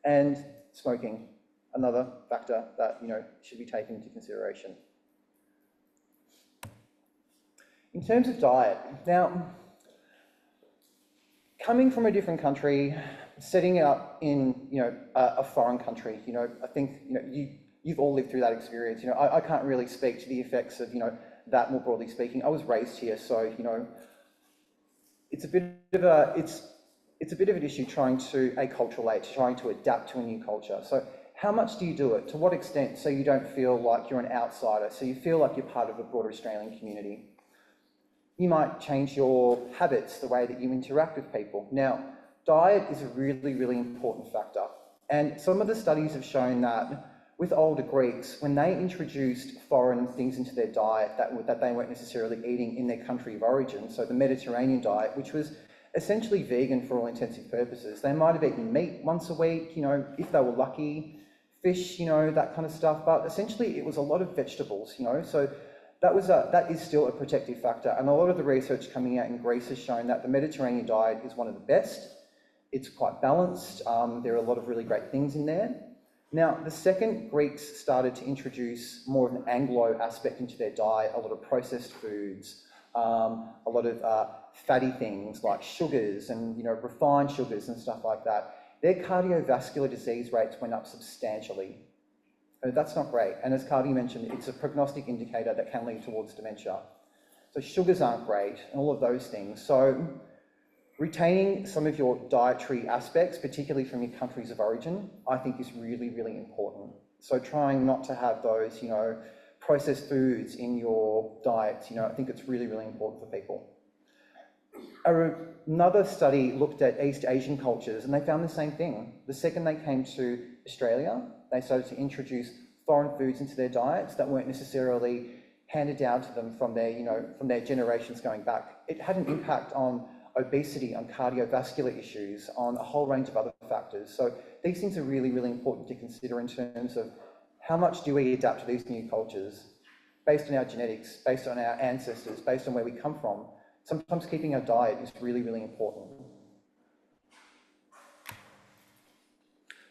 And smoking, another factor that, should be taken into consideration. In terms of diet, now, coming from a different country, setting up in, a foreign country, I think, you've all lived through that experience. I can't really speak to the effects of, that more broadly speaking. I was raised here, so, it's a bit of an issue trying to acculturate, trying to adapt to a new culture. So how much do you do it? To what extent? So you don't feel like you're an outsider, so you feel like you're part of a broader Australian community. You might change your habits, the way that you interact with people. Now, diet is a really, really important factor. And some of the studies have shown that with older Greeks, when they introduced foreign things into their diet that they weren't necessarily eating in their country of origin, so the Mediterranean diet, which was essentially vegan for all intensive purposes. They might have eaten meat once a week, if they were lucky, fish, that kind of stuff, but essentially it was a lot of vegetables, so that is still a protective factor. And a lot of the research coming out in Greece has shown that the Mediterranean diet is one of the best. It's quite balanced. There are a lot of really great things in there. Now, the second Greeks started to introduce more of an Anglo aspect into their diet, a lot of processed foods, a lot of fatty things like sugars and, refined sugars and stuff like that, their cardiovascular disease rates went up substantially. That's not great. And as Kavi mentioned, it's a prognostic indicator that can lead towards dementia. So sugars aren't great and all of those things. So Retaining some of your dietary aspects, particularly from your countries of origin, I think is really, really important. So trying not to have those, processed foods in your diet, I think it's really, really important for people. Another study looked at East Asian cultures and they found the same thing. The second they came to Australia, they started to introduce foreign foods into their diets that weren't necessarily handed down to them from their generations going back. It had an impact on obesity, on cardiovascular issues, on a whole range of other factors. So these things are really, really important to consider in terms of how much do we adapt to these new cultures based on our genetics, based on our ancestors, based on where we come from. Sometimes keeping our diet is really, really important.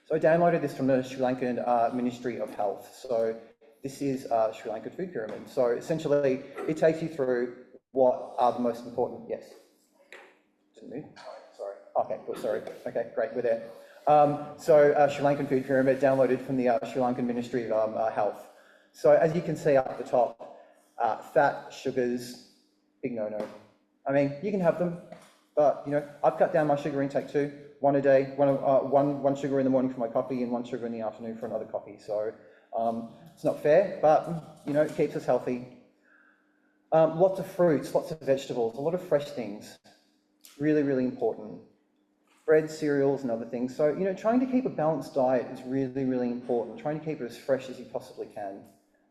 So I downloaded this from the Sri Lankan Ministry of Health. So this is a Sri Lankan food pyramid. So essentially, it takes you through what are the most important, yes? Didn't move? Sorry. Okay, cool, sorry. Okay, great, we're there. Sri Lankan food pyramid downloaded from the Sri Lankan Ministry of Health. So as you can see up at the top, fat, sugars, big no-no. I mean, you can have them, but I've cut down my sugar intake too. One a day, one sugar in the morning for my coffee and one sugar in the afternoon for another coffee. So it's not fair, but it keeps us healthy. Lots of fruits, lots of vegetables, a lot of fresh things. Really, really important. Bread, cereals and other things. So, trying to keep a balanced diet is really, really important. Trying to keep it as fresh as you possibly can.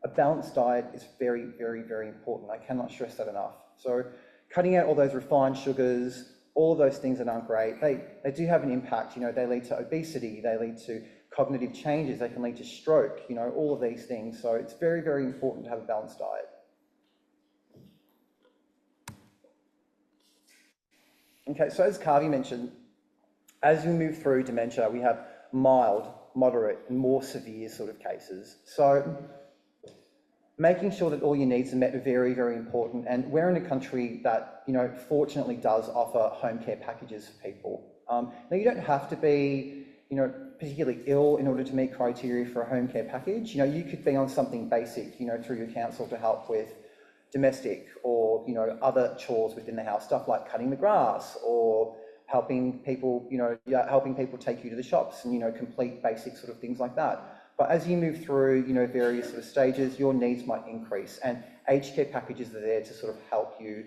A balanced diet is very, very, very important. I cannot stress that enough. So cutting out all those refined sugars, all of those things that aren't great, they do have an impact. They lead to obesity, they lead to cognitive changes, they can lead to stroke, all of these things. So it's very, very important to have a balanced diet. Okay, so as Kavi mentioned, as we move through dementia, we have mild, moderate, and more severe sort of cases. So making sure that all your needs are met are very, very important. And we're in a country that, fortunately does offer home care packages for people. Now, you don't have to be, particularly ill in order to meet criteria for a home care package. You could be on something basic, through your council to help with domestic or, other chores within the house, stuff like cutting the grass or helping people, helping people take you to the shops and, complete basic sort of things like that. But as you move through, various sort of stages, your needs might increase and aged care packages are there to sort of help you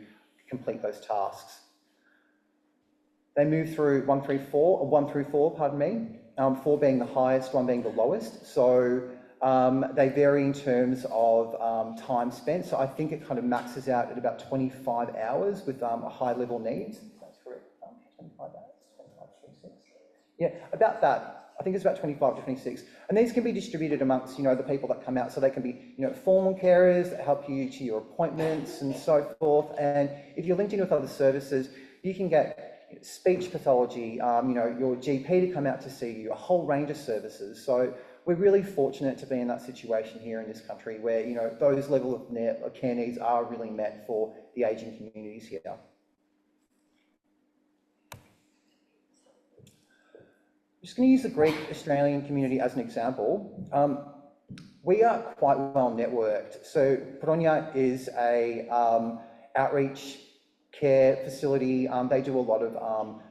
complete those tasks. They move through 1 through 4, pardon me, 4 being the highest, 1 being the lowest. So they vary in terms of time spent. So I think it kind of maxes out at about 25 hours with a high level needs. That's correct. 25 hours, 25, 26. Yeah, about that. I think it's about 25 to 26. And these can be distributed amongst, the people that come out. So they can be, formal carers that help you to your appointments and so forth. And if you're linked in with other services, you can get speech pathology, your GP to come out to see you, a whole range of services. So we're really fortunate to be in that situation here in this country where, those level of care needs are really met for the ageing communities here. I'm just going to use the Greek Australian community as an example. We are quite well networked. So Poronia is a outreach care facility. They do a lot of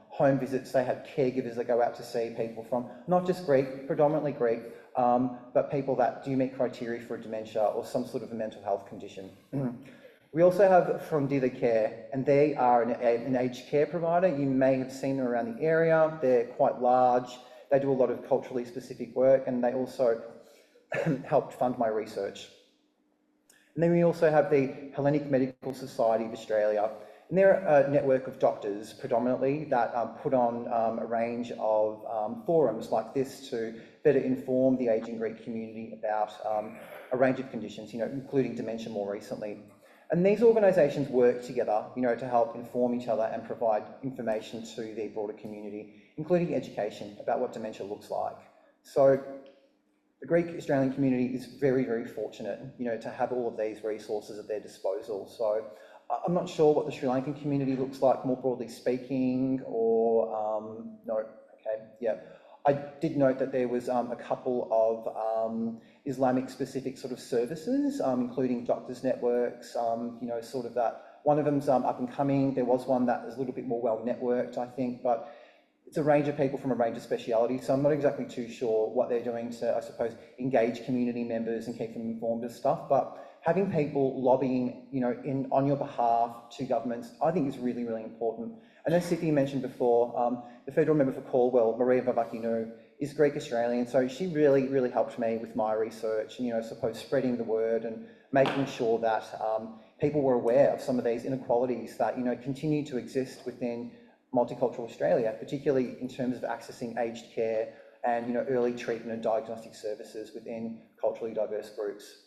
home visits. They have caregivers that go out to see people from not just Greek, predominantly Greek, but people that do meet criteria for dementia or some sort of a mental health condition. We also have From Dither Care, and they are an aged care provider. You may have seen them around the area. They're quite large. They do a lot of culturally specific work, and they also helped fund my research. And then we also have the Hellenic Medical Society of Australia, and they're a network of doctors predominantly that put on a range of forums like this to better inform the ageing Greek community about a range of conditions, including dementia more recently. And these organisations work together, to help inform each other and provide information to the broader community, including education about what dementia looks like. So the Greek Australian community is very, very fortunate, to have all of these resources at their disposal. So I'm not sure what the Sri Lankan community looks like, more broadly speaking, or no, okay, yeah. I did note that there was a couple of Islamic specific sort of services, including doctors' networks, sort of that One of them's up and coming. There was one that is a little bit more well networked, I think, but it's a range of people from a range of specialities. So I'm not exactly too sure what they're doing to, I suppose, engage community members and keep them informed of stuff. But having people lobbying, on your behalf to governments, I think is really, really important. And as Cynthia mentioned before, the federal member for Caldwell, Maria Vavakinu, is Greek Australian, so she really, really helped me with my research and, I suppose, spreading the word and making sure that people were aware of some of these inequalities that, continue to exist within multicultural Australia, particularly in terms of accessing aged care and, early treatment and diagnostic services within culturally diverse groups.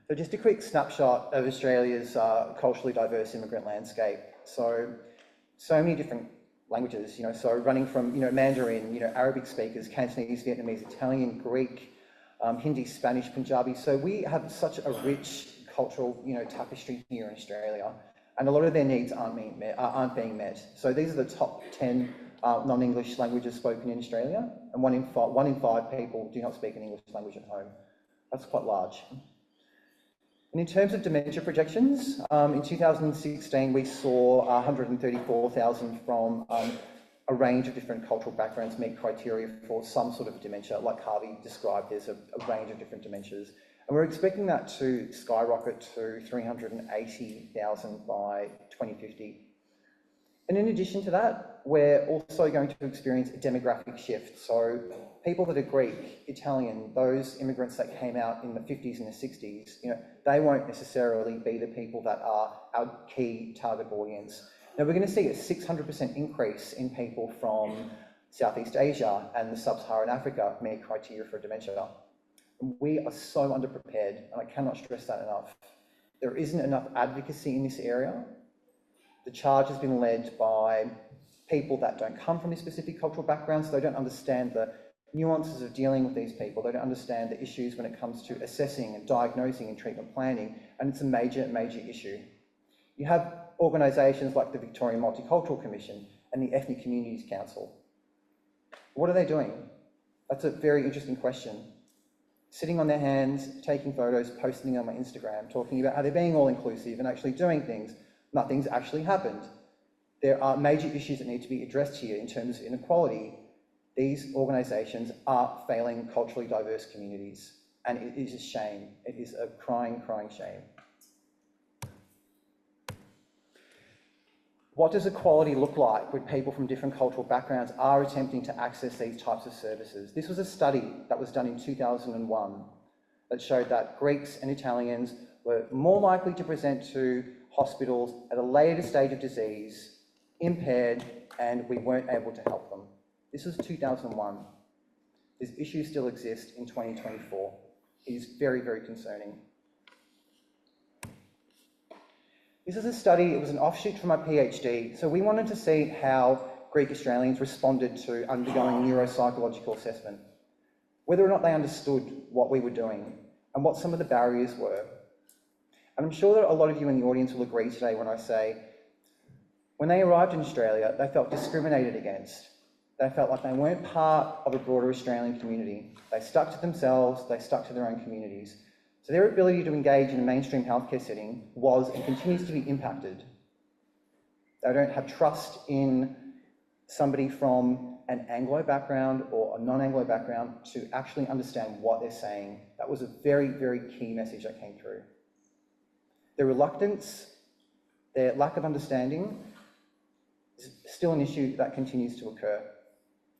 So just a quick snapshot of Australia's culturally diverse immigrant landscape. So many different languages, so running from, Mandarin, Arabic speakers, Cantonese, Vietnamese, Italian, Greek, Hindi, Spanish, Punjabi. So we have such a rich cultural, tapestry here in Australia, and a lot of their needs aren't being met. So these are the top 10 non-English languages spoken in Australia, and one in five people do not speak an English language at home. That's quite large. And in terms of dementia projections, in 2016 we saw 134,000 from a range of different cultural backgrounds meet criteria for some sort of dementia. Like Kavi described, there's a range of different dementias. And we're expecting that to skyrocket to 380,000 by 2050. And in addition to that, we're also going to experience a demographic shift. So people that are Greek, Italian, those immigrants that came out in the 50s and the 60s, they won't necessarily be the people that are our key target audience. Now we're going to see a 600% increase in people from Southeast Asia and the Sub-Saharan Africa meet criteria for dementia. And we are so underprepared, and I cannot stress that enough. There isn't enough advocacy in this area. The charge has been led by people that don't come from this specific cultural background, so they don't understand the nuances of dealing with these people. They don't understand the issues when it comes to assessing and diagnosing and treatment planning, and it's a major, major issue. You have organisations like the Victorian Multicultural Commission and the Ethnic Communities Council. What are they doing? That's a very interesting question. Sitting on their hands, taking photos, posting them on my Instagram, talking about how they're being all inclusive and actually doing things. Nothing's actually happened. There are major issues that need to be addressed here in terms of inequality. These organisations are failing culturally diverse communities, and it is a shame. It is a crying, crying shame. What does equality look like when people from different cultural backgrounds are attempting to access these types of services? This was a study that was done in 2001 that showed that Greeks and Italians were more likely to present to hospitals at a later stage of disease, impaired, and we weren't able to help them. This was 2001. These issues still exist in 2024. It is very, very concerning. This is a study, it was an offshoot from my PhD. So we wanted to see how Greek Australians responded to undergoing neuropsychological assessment, whether or not they understood what we were doing and what some of the barriers were. And I'm sure that a lot of you in the audience will agree today when I say, when they arrived in Australia, they felt discriminated against. They felt like they weren't part of a broader Australian community. They stuck to themselves, they stuck to their own communities. So their ability to engage in a mainstream healthcare setting was and continues to be impacted. They don't have trust in somebody from an Anglo background or a non-Anglo background to actually understand what they're saying. That was a very, very key message that came through. Their reluctance, their lack of understanding is still an issue that continues to occur.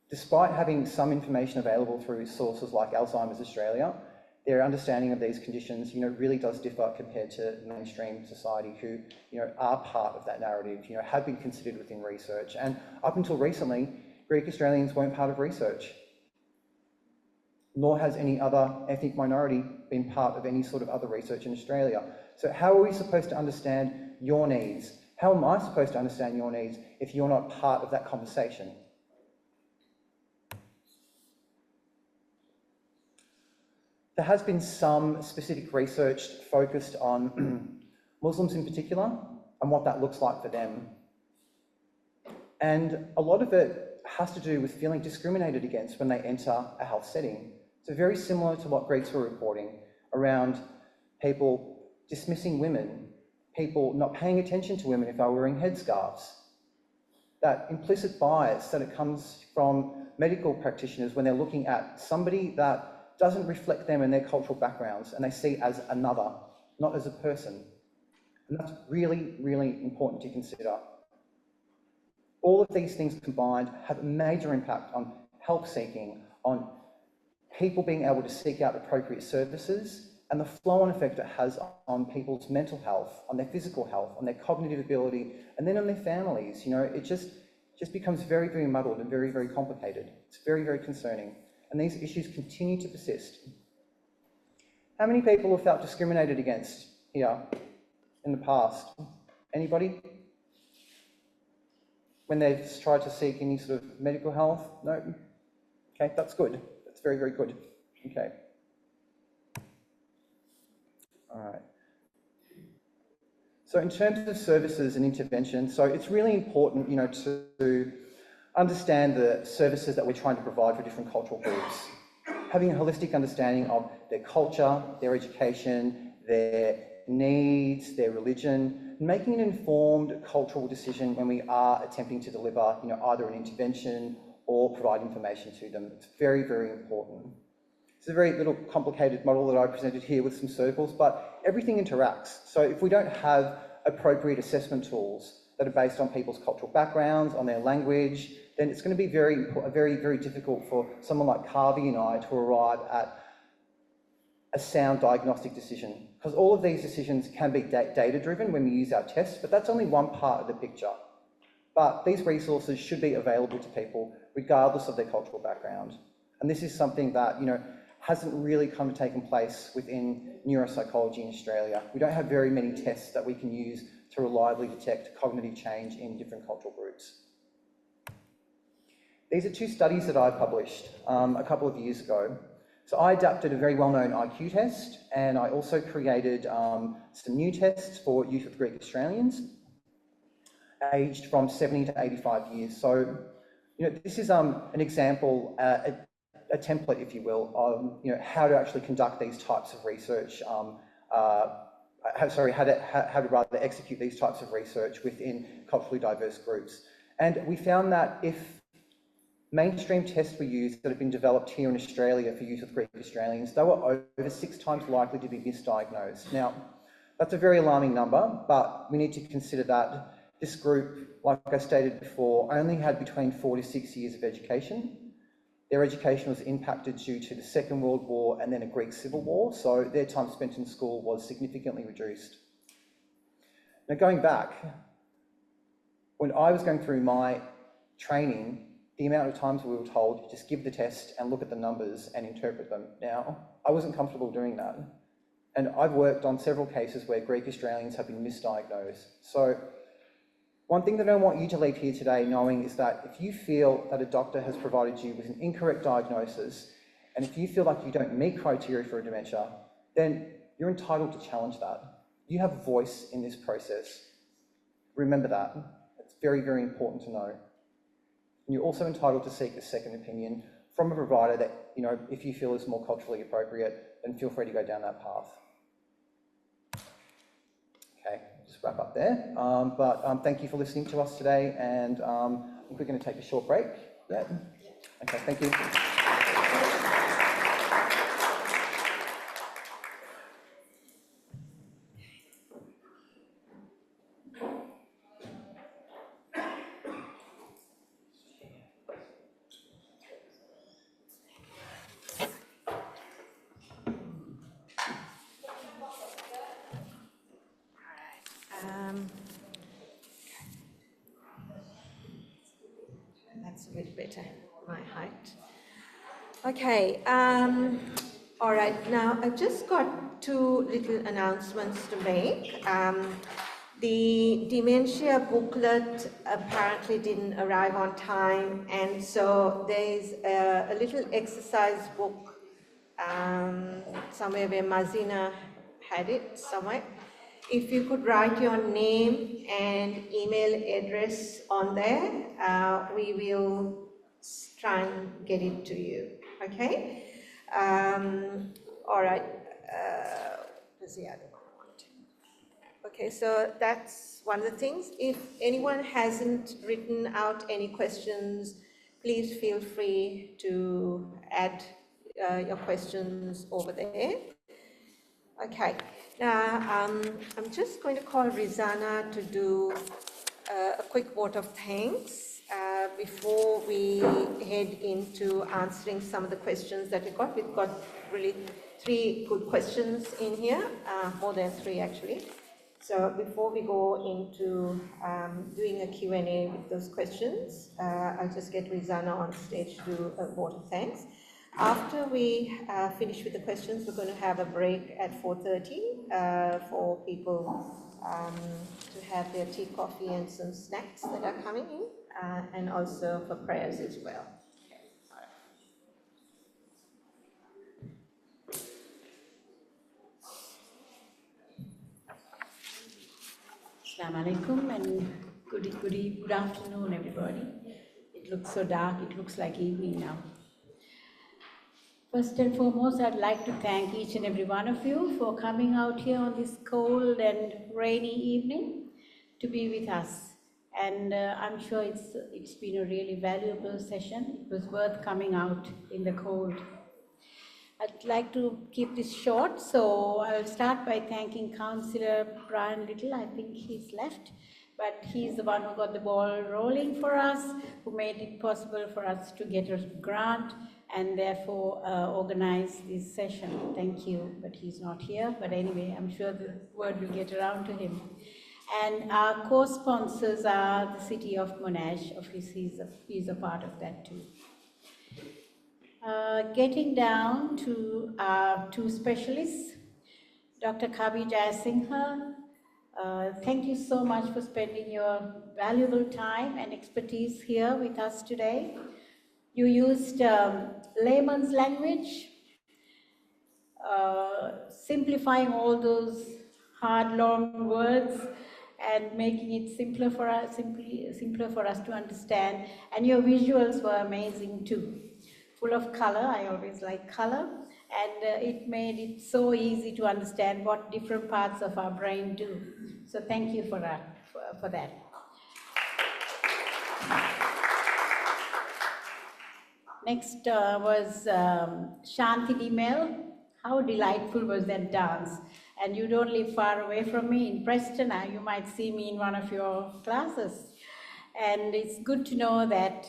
Despite having some information available through sources like Alzheimer's Australia, their understanding of these conditions, really does differ compared to mainstream society who, are part of that narrative, have been considered within research. And up until recently, Greek Australians weren't part of research, nor has any other ethnic minority been part of any sort of other research in Australia. So how are we supposed to understand your needs? How am I supposed to understand your needs if you're not part of that conversation? There has been some specific research focused on Muslims in particular and what that looks like for them. And a lot of it has to do with feeling discriminated against when they enter a health setting. So very similar to what Greeks were reporting around people dismissing women, people not paying attention to women if they're wearing headscarves. That implicit bias that it comes from medical practitioners when they're looking at somebody that doesn't reflect them and their cultural backgrounds and they see as another, not as a person. And that's really, really important to consider. All of these things combined have a major impact on help seeking, on people being able to seek out appropriate services, and the flow-on effect it has on people's mental health, on their physical health, on their cognitive ability, and then on their families. You know, it just becomes very, very muddled and very, very complicated. It's very, very concerning. And these issues continue to persist. How many people have felt discriminated against here in the past? Anybody? When they've tried to seek any sort of medical health? No? Okay, that's good. That's very, very good. Okay. All right. So in terms of services and intervention, so it's really important, you know, to understand the services that we're trying to provide for different cultural groups. Having a holistic understanding of their culture, their education, their needs, their religion, and making an informed cultural decision when we are attempting to deliver, you know, either an intervention or provide information to them. It's very, very important. It's a very little complicated model that I presented here with some circles, but everything interacts. So if we don't have appropriate assessment tools that are based on people's cultural backgrounds, on their language, then it's going to be very, very difficult for someone like Kavi and I to arrive at a sound diagnostic decision. Because all of these decisions can be data-driven when we use our tests, but that's only one part of the picture. But these resources should be available to people regardless of their cultural background. And this is something that, you know, hasn't really come to taken place within neuropsychology in Australia. We don't have very many tests that we can use to reliably detect cognitive change in different cultural groups. These are two studies that I published a couple of years ago. So I adapted a very well-known IQ test, and I also created some new tests for youth with Greek Australians aged from 70 to 85 years. So, you know, this is an example, a template, if you will, of, you know, how to actually conduct these types of research, how to rather execute these types of research within culturally diverse groups. And we found that if mainstream tests were used that have been developed here in Australia for youth with Greek Australians, they were over 6 times likely to be misdiagnosed. Now, that's a very alarming number, but we need to consider that this group, like I stated before, only had between 4 to 6 years of education. Their education was impacted due to the Second World War and then a Greek Civil War, so their time spent in school was significantly reduced. Now, going back, when I was going through my training, the amount of times we were told, just give the test and look at the numbers and interpret them. Now, I wasn't comfortable doing that. And I've worked on several cases where Greek Australians have been misdiagnosed. So one thing that I want you to leave here today knowing is that if you feel that a doctor has provided you with an incorrect diagnosis, and if you feel like you don't meet criteria for a dementia, then you're entitled to challenge that. You have a voice in this process. Remember that. It's very, very important to know. And you're also entitled to seek a second opinion from a provider that, you know, if you feel is more culturally appropriate, then feel free to go down that path. Okay, just wrap up there. Thank you for listening to us today, and I think we're going to take a short break. Yeah? Okay, thank you. That's a bit better, my height. Okay, all right, now I've just got 2 little announcements to make. The dementia booklet apparently didn't arrive on time, and so there's a little exercise book somewhere where Mazina had it somewhere. If you could write your name and email address on there, we will try and get it to you, okay? All right, where's the other one I want? Okay, so that's one of the things. If anyone hasn't written out any questions, please feel free to add your questions over there. Okay, now I'm just going to call Rizana to do a quick vote of thanks before we head into answering some of the questions that we got. We've got really 3 good questions in here, more than 3 actually. So before we go into doing a Q&A with those questions, I'll just get Rizana on stage to do a vote of thanks. After we finish with the questions, we're going to have a break at 4:30 for people to have their tea, coffee, and some snacks that are coming in, and also for prayers as well. Assalamu alaikum and good afternoon, everybody. It looks so dark, it looks like evening now. First and foremost, I'd like to thank each and every one of you for coming out here on this cold and rainy evening to be with us. And I'm sure it's been a really valuable session. It was worth coming out in the cold. I'd like to keep this short, so I'll start by thanking Councillor Brian Little. I think he's left, but he's the one who got the ball rolling for us, who made it possible for us to get a grant and therefore organize this session. Thank you, but he's not here. But anyway, I'm sure the word will get around to him. And our co-sponsors are the City of Monash. Obviously, he's a part of that too. Getting down to our 2 specialists, Dr. Kavi Jayasinghe, thank you so much for spending your valuable time and expertise here with us today. You used layman's language, simplifying all those hard, long words and making it simpler for us to understand. And your visuals were amazing too. Full of color, I always like color, and it made it so easy to understand what different parts of our brain do. So thank you for that. Next was Shanti Dimel. How delightful was that dance? And you don't live far away from me in Preston. You might see me in one of your classes. And it's good to know that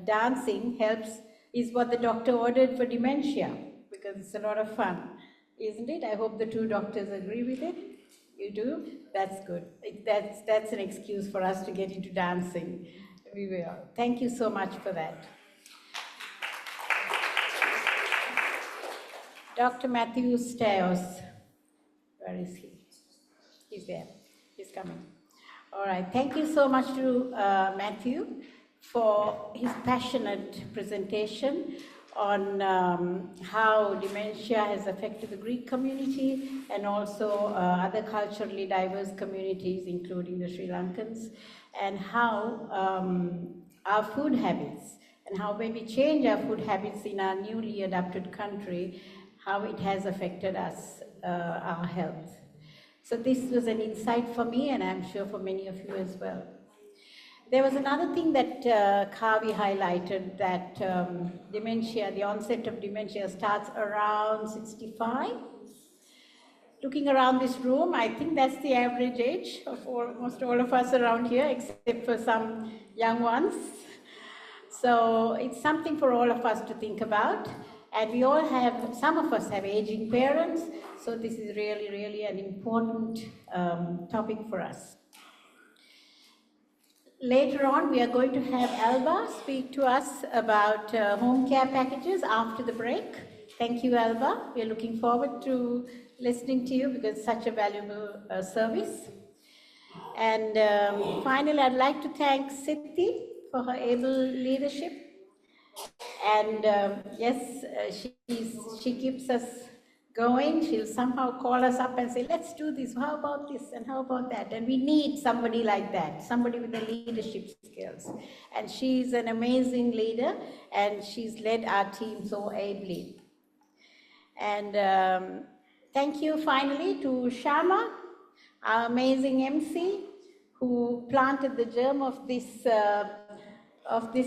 dancing is what the doctor ordered for dementia, because it's a lot of fun, isn't it? I hope the 2 doctors agree with it. You do? That's good. That's an excuse for us to get into dancing. We will. Thank you so much for that. Dr. Mathew Staios. Where is he? He's there. He's coming. All right. Thank you so much to Mathew for his passionate presentation on how dementia has affected the Greek community and also other culturally diverse communities, including the Sri Lankans, and how our food habits and how when we change our food habits in our newly adapted country, how it has affected us, our health. So this was an insight for me, and I'm sure for many of you as well. There was another thing that Kavi highlighted, that dementia, the onset of dementia starts around 65. Looking around this room, I think that's the average age of almost all of us around here, except for some young ones. So it's something for all of us to think about. And we all have, some of us have aging parents, so this is really, really an important topic for us. Later on, we are going to have Alba speak to us about home care packages after the break. Thank you, Alba. We are looking forward to listening to you because it's such a valuable service. And finally, I'd like to thank Siddhi for her able leadership. And yes, she keeps us going. She'll somehow call us up and say, let's do this, how about this and how about that? And we need somebody like that, somebody with the leadership skills. And she's an amazing leader, and she's led our team so ably. And thank you finally to Shama our amazing MC, who planted the germ of this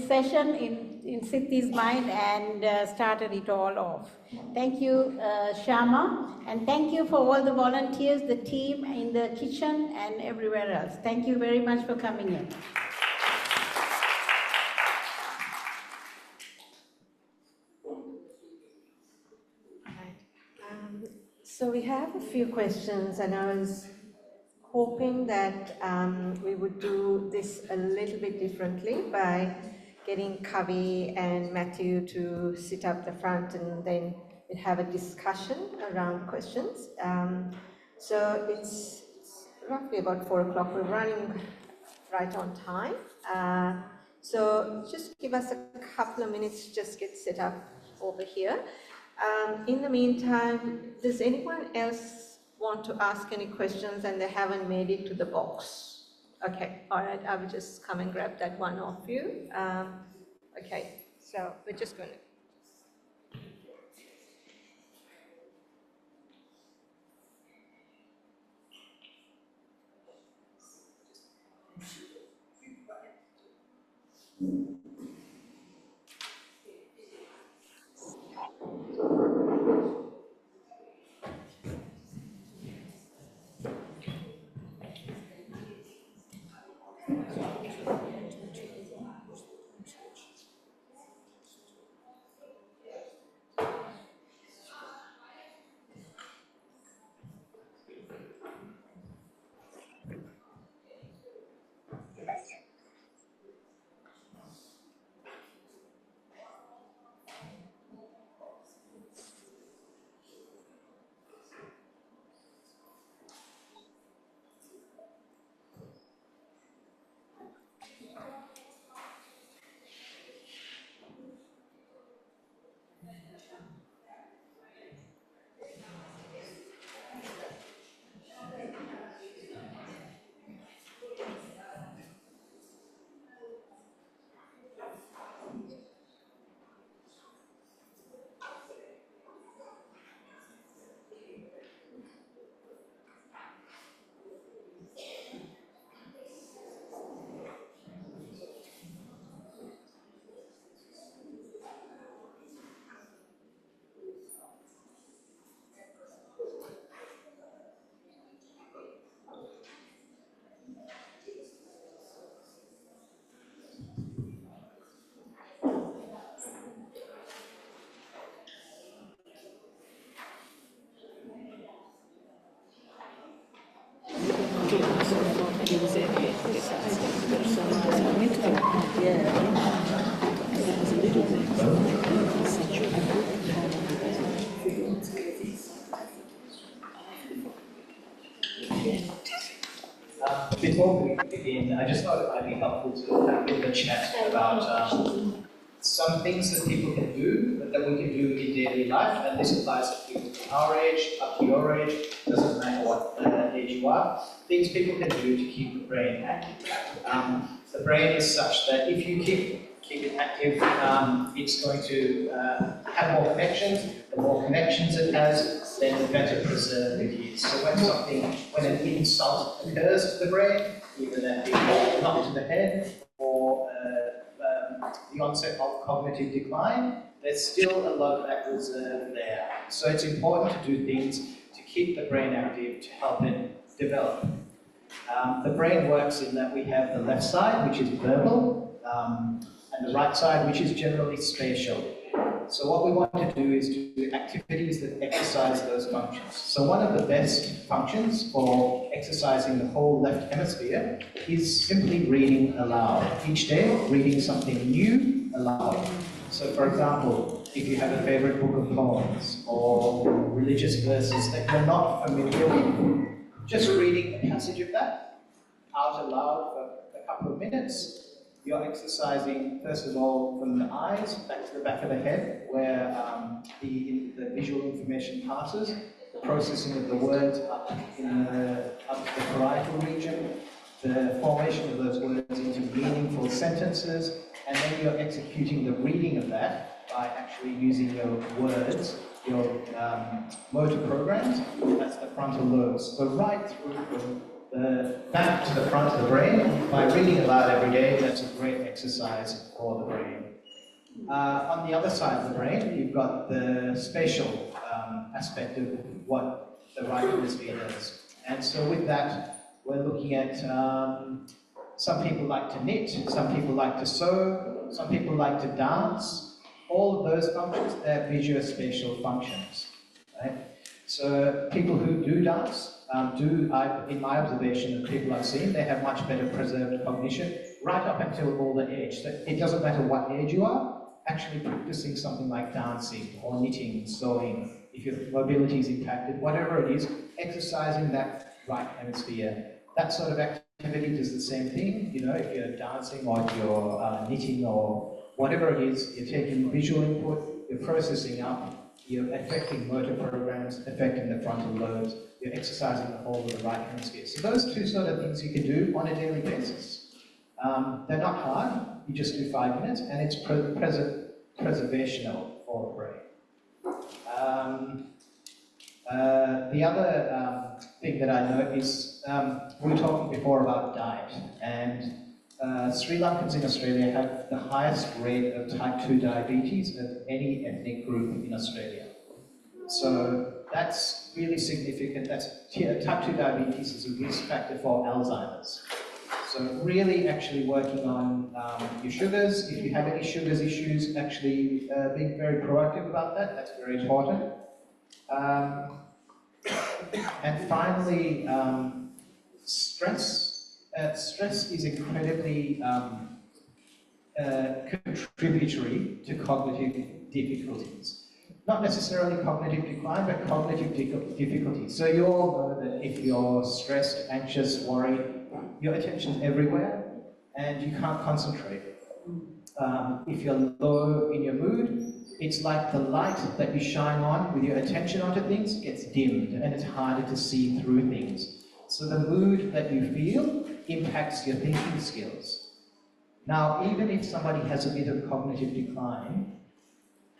session in Siddhi's mind and started it all off. Thank you, Shama, and thank you for all the volunteers, the team in the kitchen and everywhere else. Thank you very much for coming in. So we have a few questions, and I was hoping that we would do this a little bit differently by getting Kavi and Mathew to sit up the front, and then we'd have a discussion around questions. So it's roughly about 4 o'clock. We're running right on time. So just give us a couple of minutes to just get set up over here. In the meantime, does anyone else want to ask any questions and they haven't made it to the box? Okay, all right, I will just come and grab that one off you. Okay, so we're just going to. Before we begin, I just thought it might be helpful to have a bit of a chat about some things that people can do, that we can do in daily life, and this applies to people our age, up to your age, doesn't matter what age you are, things people can do to keep the brain active. The brain is such that if you keep it active, it's going to have more connections. The more connections it has, then the better preserved it is. So when an insult occurs to the brain, either that be a knock to the head or the onset of cognitive decline, there's still a lot of that reserve there. So it's important to do things to keep the brain active, to help it develop. The brain works in that we have the left side, which is verbal, and the right side, which is generally spatial. So what we want to do is do activities that exercise those functions. So one of the best functions for exercising the whole left hemisphere is simply reading aloud. Each day, reading something new aloud. So for example, if you have a favorite book of poems or religious verses that you're not familiar with, just reading a passage of that out aloud for a couple of minutes. You're exercising, first of all, from the eyes back to the back of the head, where the visual information passes, the processing of the words up to the parietal region, the formation of those words into meaningful sentences, and then you're executing the reading of that by actually using your words your motor programs, that's the frontal lobes. So right through from the back to the front of the brain, by reading aloud every day, that's a great exercise for the brain. On the other side of the brain, you've got the spatial aspect of what the right hemisphere does. And so with that, we're looking at some people like to knit, some people like to sew, some people like to dance. All of those functions, they're visuospatial functions, right? So people who do dance, in my observation of people I've seen, they have much better preserved cognition right up until older age. So it doesn't matter what age you are, actually practicing something like dancing or knitting, sewing, if your mobility is impacted, whatever it is, exercising that right hemisphere. That sort of activity does the same thing, you know, if you're dancing or if you're knitting or whatever it is, you're taking visual input, you're processing up, you're affecting motor programs, affecting the frontal lobes, you're exercising the whole of the right hemisphere. So those two sort of things you can do on a daily basis. They're not hard, you just do 5 minutes, and it's preservational for the brain. The other thing that I know is, we were talking before about diet, and Sri Lankans in Australia have the highest rate of type 2 diabetes of any ethnic group in Australia. So that's really significant. Type 2 diabetes is a risk factor for Alzheimer's. So really actually working on your sugars. If you have any sugars issues, actually being very proactive about that, that's very important. And finally, stress. Stress is incredibly contributory to cognitive difficulties. Not necessarily cognitive decline, but cognitive difficulties. So you all know that if you're stressed, anxious, worried, your attention's everywhere and you can't concentrate. If you're low in your mood, it's like the light that you shine on with your attention onto things gets dimmed and it's harder to see through things. So the mood that you feel impacts your thinking skills. Now, even if somebody has a bit of cognitive decline,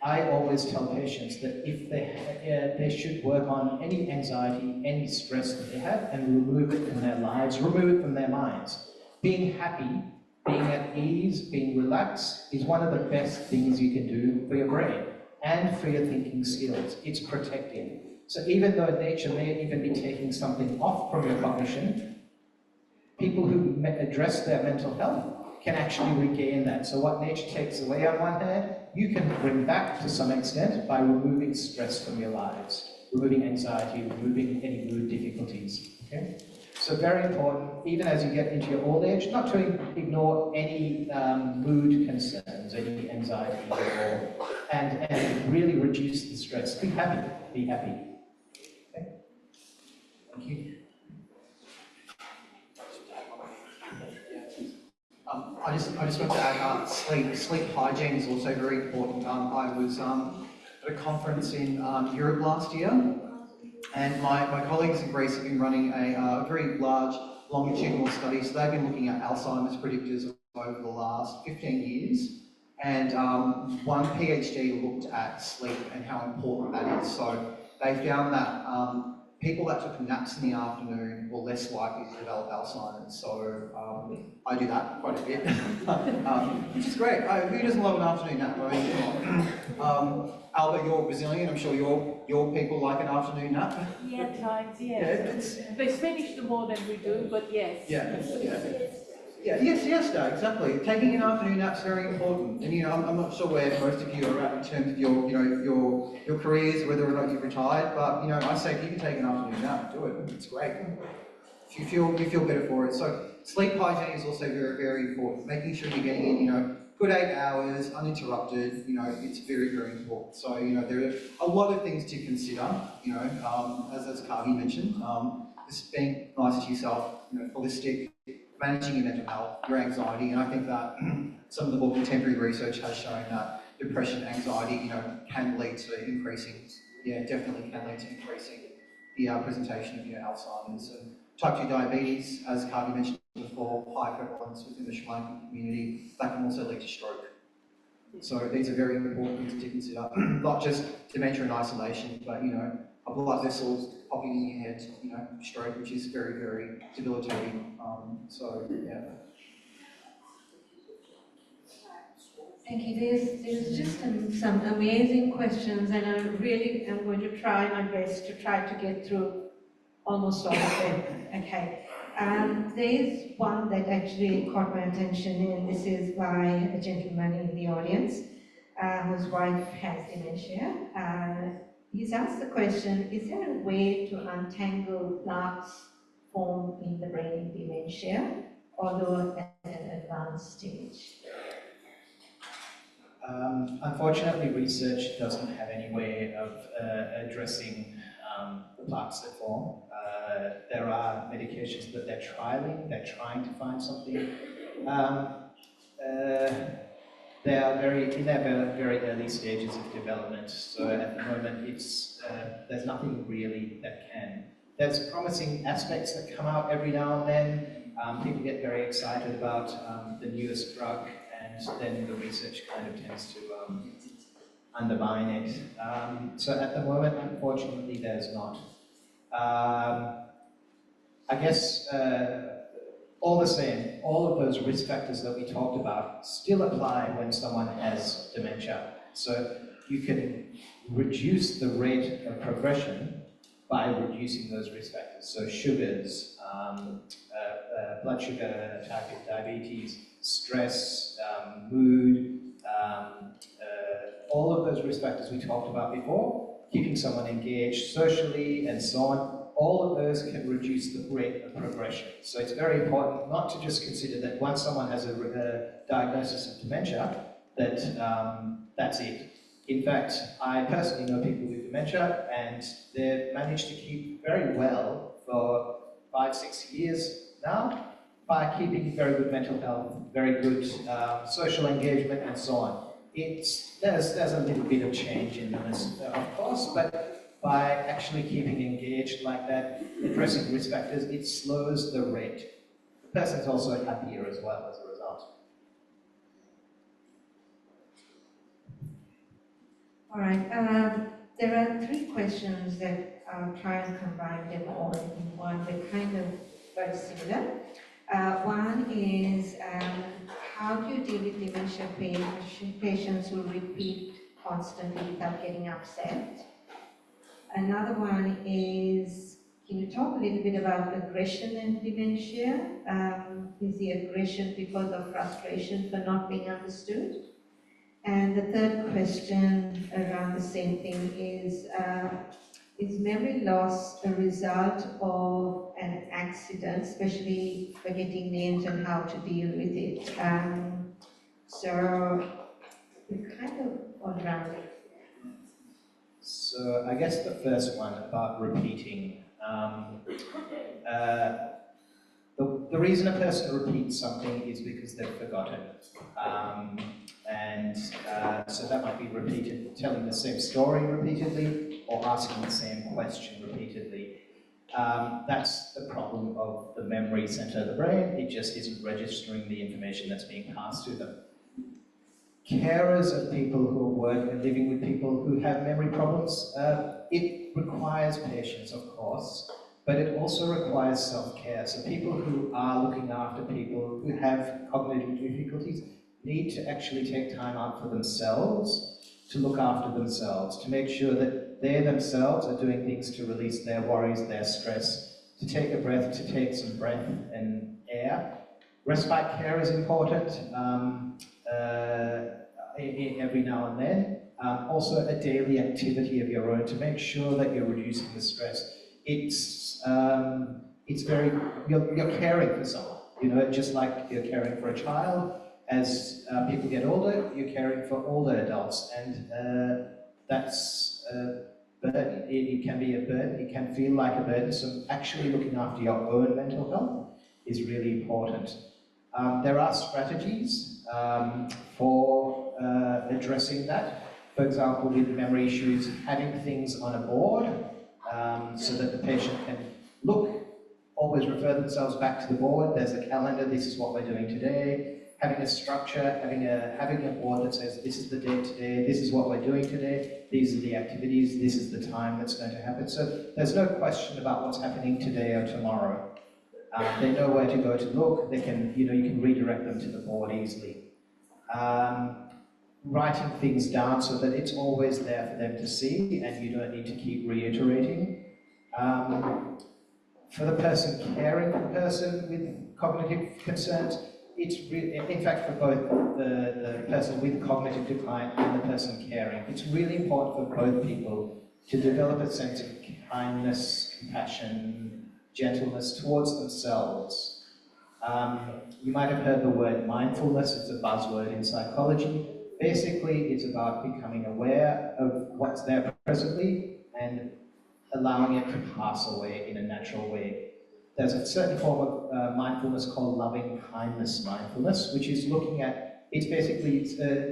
I always tell patients that if they should work on any anxiety, any stress that they have and remove it from their lives, remove it from their minds. Being happy, being at ease, being relaxed is one of the best things you can do for your brain and for your thinking skills. It's protective. So even though nature may even be taking something off from your cognition, people who address their mental health can actually regain that. So what nature takes away on one hand, you can bring back to some extent by removing stress from your lives, removing anxiety, removing any mood difficulties. Okay? So very important, even as you get into your old age, not to ignore any mood concerns, any anxiety, and really reduce the stress. Be happy, be happy. Okay? Thank you. I just want to add, sleep hygiene is also very important. I was at a conference in Europe last year, and my colleagues in Greece have been running a very large longitudinal study. So they've been looking at Alzheimer's predictors over the last 15 years, and one PhD looked at sleep and how important that is. So they found that people that took naps in the afternoon were less likely to develop Alzheimer's. So I do that quite a bit, which is great. Who doesn't love an afternoon nap? I mean, Albert, you're Brazilian. I'm sure your people like an afternoon nap. Yeah, at times, yes. They finish them more than we do, but yes. Yes, Dad, exactly. Taking an afternoon nap is very important, and I'm not sure where most of you are at in terms of your careers, whether or not you've retired. But I say if you can take an afternoon nap, do it. It's great. You feel better for it. So sleep hygiene is also very, very important. Making sure you're getting in, good 8 hours, uninterrupted. It's very, very important. So there are a lot of things to consider. As Kavi mentioned, just being nice to yourself. Holistic. Managing your mental health, your anxiety, and I think that some of the more contemporary research has shown that depression, anxiety, can lead to increasing, definitely can lead to increasing the presentation of Alzheimer's. And type 2 diabetes, as Kavi mentioned before, high prevalence within the Sri Lankan community, that can also lead to stroke. So these are very important things to consider, not just dementia in isolation, but a blood vessel popping in your head, stroke, which is very, very debilitating. So yeah. Thank you. There's just some amazing questions, and I really am going to try my best to try to get through almost all of them. Okay. There is one that actually caught my attention, and this is by a gentleman in the audience whose wife has dementia. He's asked the question, is there a way to untangle plaques formed in the brain in dementia, although at an advanced stage? Unfortunately, research doesn't have any way of addressing the plaques that form. There are medications that they're trialing, they're trying to find something. They are in their very early stages of development, so at the moment there's nothing really that can. There's promising aspects that come out every now and then. People get very excited about the newest drug, and then the research kind of tends to undermine it. So at the moment, unfortunately, there's not. I guess all the same, all of those risk factors that we talked about still apply when someone has dementia. So you can reduce the rate of progression by reducing those risk factors. So sugars, blood sugar, type of diabetes, stress, mood, all of those risk factors we talked about before, keeping someone engaged socially and so on, all of those can reduce the rate of progression. So it's very important not to just consider that once someone has a diagnosis of dementia, that that's it. In fact, I personally know people with dementia, and they've managed to keep very well for 5-6 years now by keeping very good mental health, very good social engagement, and so on. There's a little bit of change in illness, of course, but by actually keeping engaged like that, addressing risk factors, it slows the rate. The person's also happier as well as a result. All right. There are 3 questions that I'll try and combine them all in one. They're kind of very similar. One is, how do you deal with dementia patients who repeat constantly without getting upset? Another one is, can you talk a little bit about aggression and dementia? Is the aggression because of frustration for not being understood? And the third question around the same thing is memory loss a result of an accident, especially forgetting names and how to deal with it? So we're kind of all around it. So I guess the first one about repeating. The reason a person repeats something is because they've forgotten. So that might be telling the same story repeatedly or asking the same question repeatedly. That's the problem of the memory center of the brain. It just isn't registering the information that's being passed to them. Carers of people who work and living with people who have memory problems, it requires patience, of course, but it also requires self-care. So people who are looking after people who have cognitive difficulties need to actually take time out for themselves, to look after themselves, to make sure that they themselves are doing things to release their worries, their stress, to take a breath, to take some breath and air. Respite care is important. Every now and then. Also a daily activity of your own to make sure that you're reducing the stress. It's very, you're caring for someone, just like you're caring for a child. As people get older, you're caring for older adults, and that's a burden. It can be a burden, it can feel like a burden, so actually looking after your own mental health is really important. There are strategies for addressing that. For example, with memory issues, having things on a board so that the patient can always refer themselves back to the board. There's a calendar, this is what we're doing today. having a structure, having a board that says this is the day today, this is what we're doing today, these are the activities, this is the time that's going to happen. So there's no question about what's happening today or tomorrow. They know where to go to look. They can, you can redirect them to the board easily. Writing things down so that it's always there for them to see and you don't need to keep reiterating. For the person caring for the person with cognitive concerns, it's in fact for both the person with cognitive decline and the person caring, it's really important for both people to develop a sense of kindness, compassion, gentleness towards themselves. You might have heard the word mindfulness, it's a buzzword in psychology. Basically, it's about becoming aware of what's there presently and allowing it to pass away in a natural way. There's a certain form of mindfulness called loving kindness mindfulness, which is looking at, it's basically,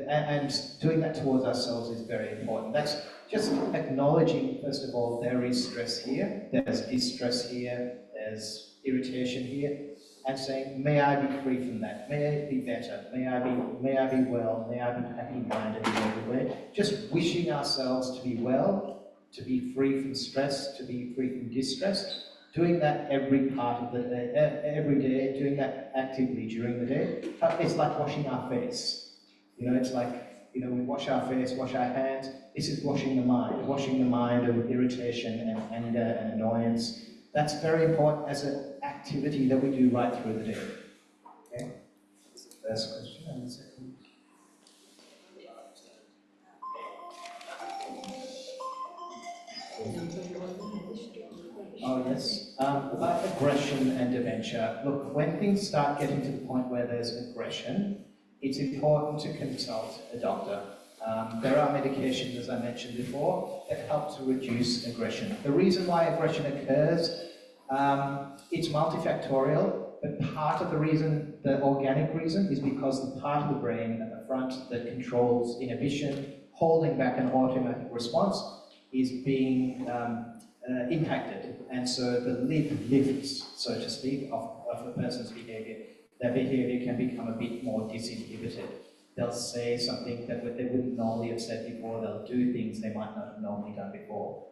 and doing that towards ourselves is very important. That's just acknowledging, first of all, there is stress here, there's distress here, there's irritation here, and saying, may I be free from that, may it be better, may I be well, may I be happy-minded in every way. Just wishing ourselves to be well, to be free from stress, to be free from distress, doing that every part of the day, every day, doing that actively during the day. It's like washing our face. It's like, we wash our face, wash our hands. This is washing the mind of irritation and anger and annoyance. That's very important as an activity that we do right through the day. Okay? That's the first question, and the second. Oh yes, about aggression and dementia. Look, when things start getting to the point where there's aggression, it's important to consult a doctor. There are medications, as I mentioned before, that help to reduce aggression. The reason why aggression occurs, it's multifactorial, but part of the reason, the organic reason, is because the part of the brain at the front that controls inhibition, holding back an automatic response, is being impacted, and so the lid lifts, so to speak, of the person's behaviour. Their behaviour can become a bit more disinhibited. They'll say something that they wouldn't normally have said before, they'll do things they might not have normally done before.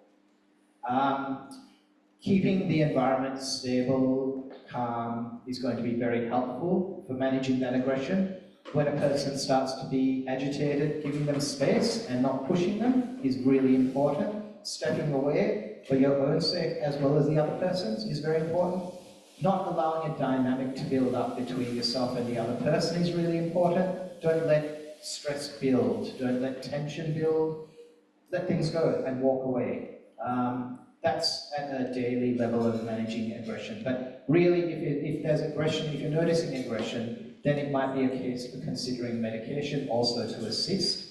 Keeping the environment stable, calm, is going to be very helpful for managing that aggression. When a person starts to be agitated, giving them space and not pushing them is really important. Stepping away for your own sake as well as the other person's is very important. Not allowing a dynamic to build up between yourself and the other person is really important. Don't let stress build. Don't let tension build. Let things go and walk away. That's at a daily level of managing aggression. But really, if there's aggression, if you're noticing aggression, then it might be a case for considering medication also to assist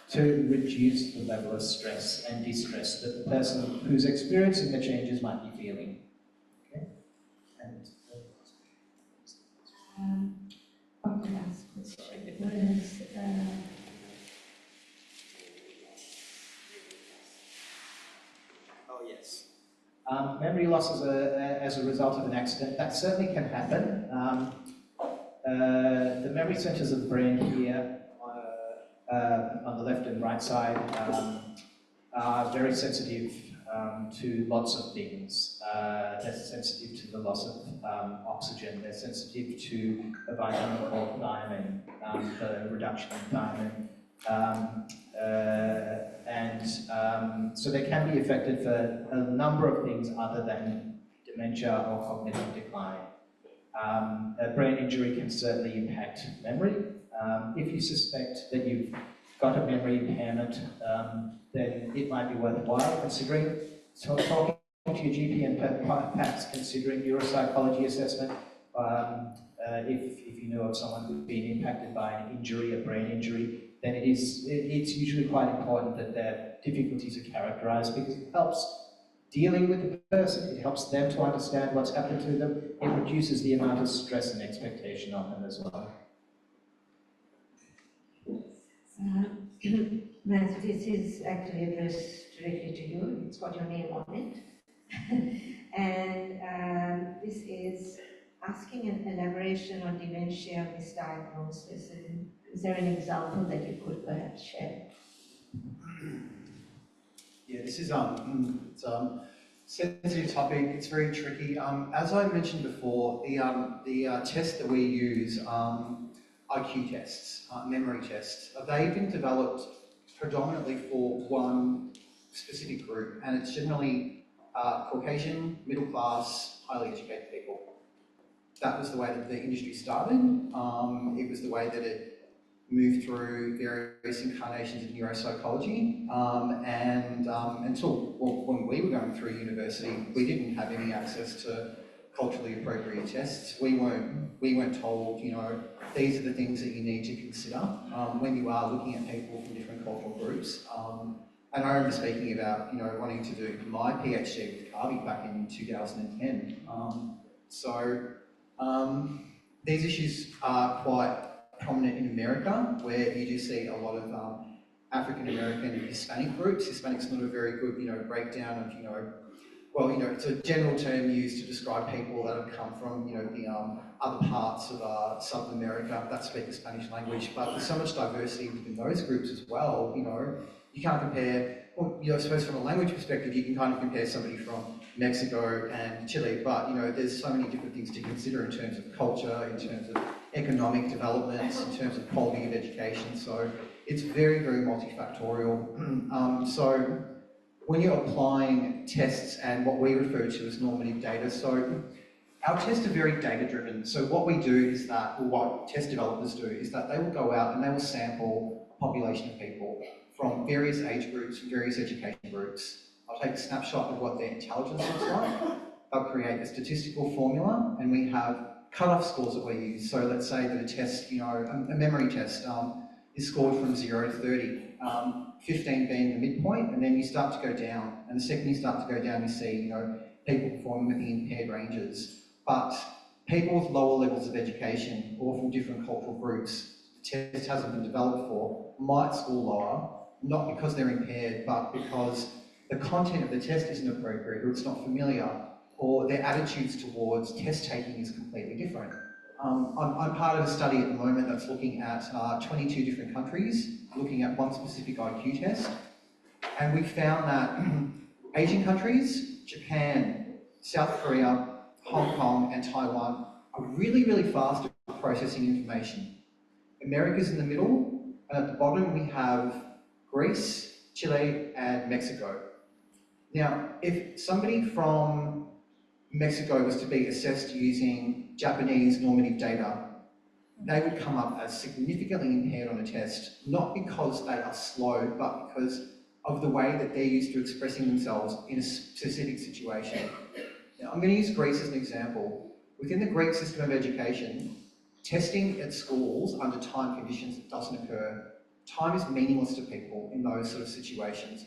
to reduce the level of stress and distress that the person who's experiencing the changes might be feeling. Okay? And one last question was, oh yes. Memory loss as a result of an accident, that certainly can happen. The memory centres of the brain here on the left and right side are very sensitive to lots of things. They're sensitive to the loss of oxygen, they're sensitive to a vitamin called thiamine, the reduction in thiamine. So they can be affected for a number of things other than dementia or cognitive decline. A brain injury can certainly impact memory. If you suspect that you've got a memory impairment, then it might be worthwhile considering talking to your GP and perhaps considering neuropsychology assessment. If you know of someone who's been impacted by an injury, a brain injury, then it's usually quite important that their difficulties are characterised, because it helps dealing with the person, it helps them to understand what's happened to them, it reduces the amount of stress and expectation on them as well. Mathew, this is actually addressed directly to you. It's got your name on it. And this is asking an elaboration on dementia misdiagnosis. Is there an example that you could perhaps share? Yeah, this is it's a sensitive topic. It's very tricky. As I mentioned before, the tests that we use, IQ tests, memory tests, they've been developed predominantly for one specific group, and it's generally Caucasian, middle class, highly educated people. That was the way that the industry started. It was the way that it moved through various incarnations of neuropsychology, and until when we were going through university, we didn't have any access to culturally appropriate tests. We weren't told, you know, these are the things that you need to consider when you are looking at people from different cultural groups. And I remember speaking about, you know, wanting to do my PhD with Kavi back in 2010. These issues are quite prominent in America, where you do see a lot of African American and Hispanic groups. Hispanic's not a very good, you know, breakdown of, you know, well, you know, it's a general term used to describe people that have come from, you know, the other parts of Southern America that speak the Spanish language. But there's so much diversity within those groups as well. You know, you can't compare. Well, you know, I suppose from a language perspective, you can kind of compare somebody from Mexico and Chile, but, you know, there's so many different things to consider in terms of culture, in terms of economic developments, in terms of quality of education. So it's very, very multifactorial. So when you're applying tests and what we refer to as normative data, so our tests are very data driven. So what we do is that, or what test developers do, is that they will go out and they will sample a population of people from various age groups, various education groups. I'll take a snapshot of what their intelligence looks like. They'll create a statistical formula, and we have cut-off scores that we use. So let's say that a test, you know, a memory test is scored from 0 to 30, 15 being the midpoint, and then you start to go down. And the second you start to go down, you see, you know, people performing at the impaired ranges. But people with lower levels of education or from different cultural groups, the test hasn't been developed for, might score lower, not because they're impaired, but because the content of the test isn't appropriate, or it's not familiar, or their attitudes towards test taking is completely different. I'm part of a study at the moment that's looking at 22 different countries, looking at one specific IQ test, and we found that Asian countries, Japan, South Korea, Hong Kong and Taiwan are really, really fast at processing information. America's in the middle, and at the bottom we have Greece, Chile and Mexico. Now, if somebody from Mexico was to be assessed using Japanese normative data, they would come up as significantly impaired on a test, not because they are slow, but because of the way that they're used to expressing themselves in a specific situation. Now, I'm going to use Greece as an example. Within the Greek system of education, testing at schools under time conditions doesn't occur. Time is meaningless to people in those sort of situations.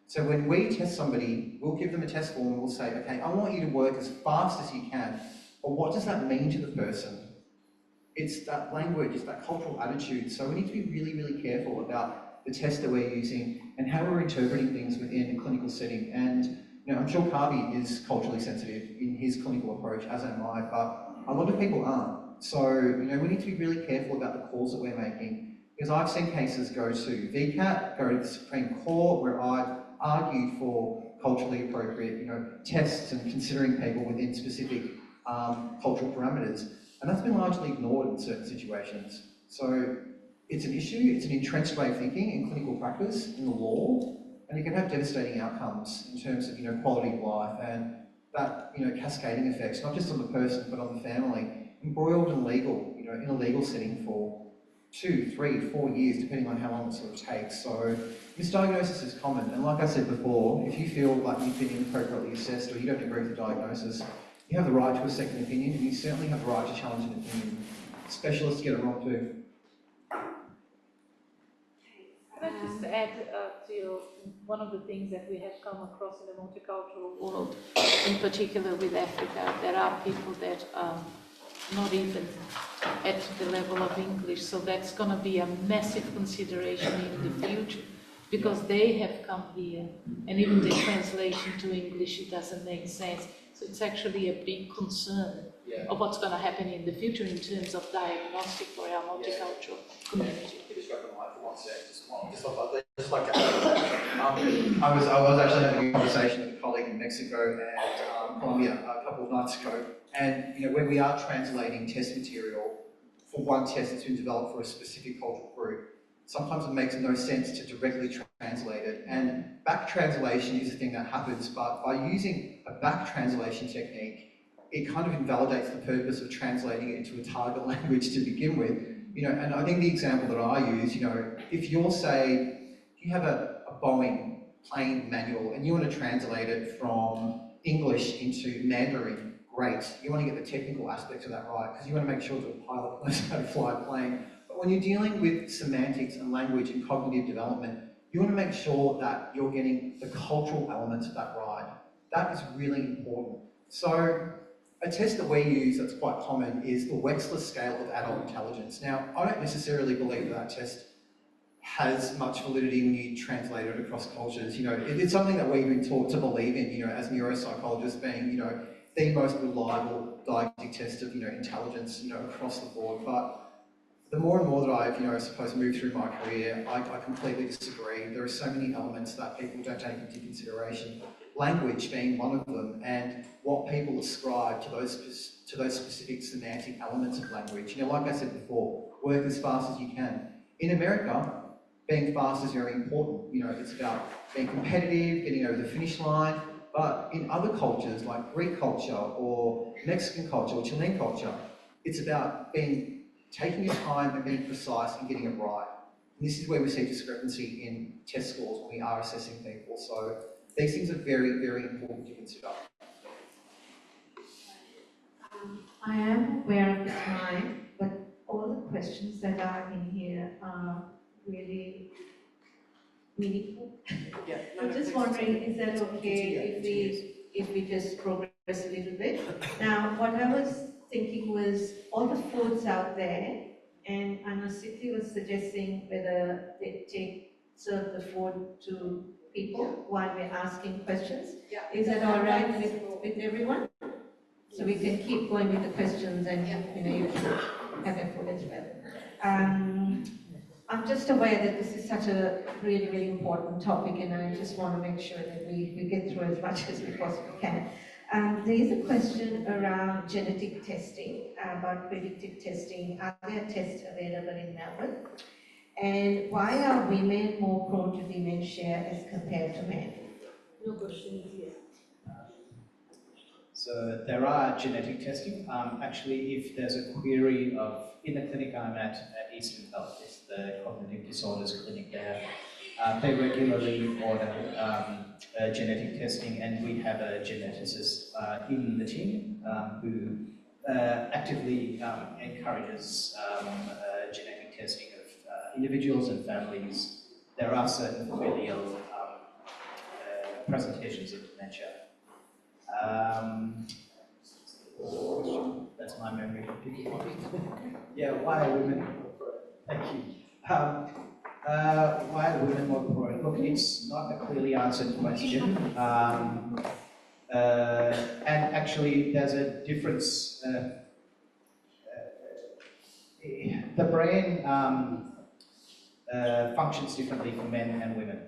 So when we test somebody, we'll give them a test form and we'll say, okay, I want you to work as fast as you can, but what does that mean to the person? It's that language, it's that cultural attitude. So we need to be really, really careful about the test that we're using and how we're interpreting things within a clinical setting. And you know, I'm sure Kavi is culturally sensitive in his clinical approach, as am I, but a lot of people aren't. So, you know, we need to be really careful about the calls that we're making, because I've seen cases go to VCAT, go to the Supreme Court, where I've argued for culturally appropriate, you know, tests and considering people within specific cultural parameters, and that's been largely ignored in certain situations. So it's an issue, it's an entrenched way of thinking in clinical practice, in the law, and it can have devastating outcomes in terms of, you know, quality of life and that, you know, cascading effects, not just on the person, but on the family, embroiled in legal, you know, in a legal setting for 2, 3, 4 years, depending on how long it sort of takes. So misdiagnosis is common, and like I said before, if you feel like you've been inappropriately assessed or you don't agree with the diagnosis, you have the right to a second opinion, and you certainly have the right to challenge an opinion. Specialists get it wrong too. Can I just add to one of the things that we have come across in the multicultural world, in particular with Africa, there are people that are not even at the level of English, so that's going to be a massive consideration in the future, because they have come here, and even the translation to English, it doesn't make sense. So it's actually a big concern of what's going to happen in the future in terms of diagnostic for our multicultural community. I was actually having a conversation with a colleague in Mexico and Colombia a couple of nights ago, and when we are translating test material for one test that's been developed for a specific cultural group, sometimes it makes no sense to directly translate it, and back translation is a thing that happens, but by using a back translation technique, it kind of invalidates the purpose of translating it into a target language to begin with. And I think the example that I use, if you're, say, you have a Boeing plane manual and you want to translate it from English into Mandarin, great. You want to get the technical aspects of that right, because you want to make sure that a pilot knows how to fly a plane. But when you're dealing with semantics and language and cognitive development, you want to make sure that you're getting the cultural elements of that right. That is really important. So a test that we use that's quite common is the Wechsler scale of adult intelligence. Now, I don't necessarily believe that test has much validity when you translate it across cultures. It's something that we've been taught to believe in, as neuropsychologists being, the most reliable diagnostic test of, intelligence, across the board. But the more and more that I've, I suppose, moved through my career, I completely disagree. There are so many elements that people don't take into consideration. Language being one of them, and what people ascribe to those specific semantic elements of language. Like I said before, work as fast as you can. In America, being fast is very important. It's about being competitive, getting over the finish line. But in other cultures, like Greek culture or Mexican culture or Chilean culture, it's about taking your time and being precise and getting it right. And this is where we see discrepancy in test scores when we are assessing people. So these things are very, very important to consider. I am aware of the time, but all the questions that are in here are really meaningful. Yeah, I'm just wondering, is that okay if we just progress a little bit? Now, what I was thinking was all the foods out there, and I know Siti was suggesting whether they serve the food to people while we're asking questions. Yeah. Is that all right with everyone? So we can keep going with the questions and you can have your food as well. I'm just aware that this is such a really, really important topic, and I just want to make sure that we get through as much as we possibly can. There is a question around genetic testing, about predictive testing. Are there tests available in Melbourne? And why are women more prone to dementia as compared to men? No questions here. So there are genetic testing. Actually, if there's a query in the clinic I'm at Eastern Health, it's the cognitive disorders clinic there, they regularly order genetic testing, and we have a geneticist in the team who actively encourages genetic testing of individuals and families. There are certain familial presentations of dementia. That's my memory. Yeah, why are women more prone? Thank you. Why are women more prone? Look, it's not a clearly answered question. And actually, there's a difference. The brain functions differently for men and women.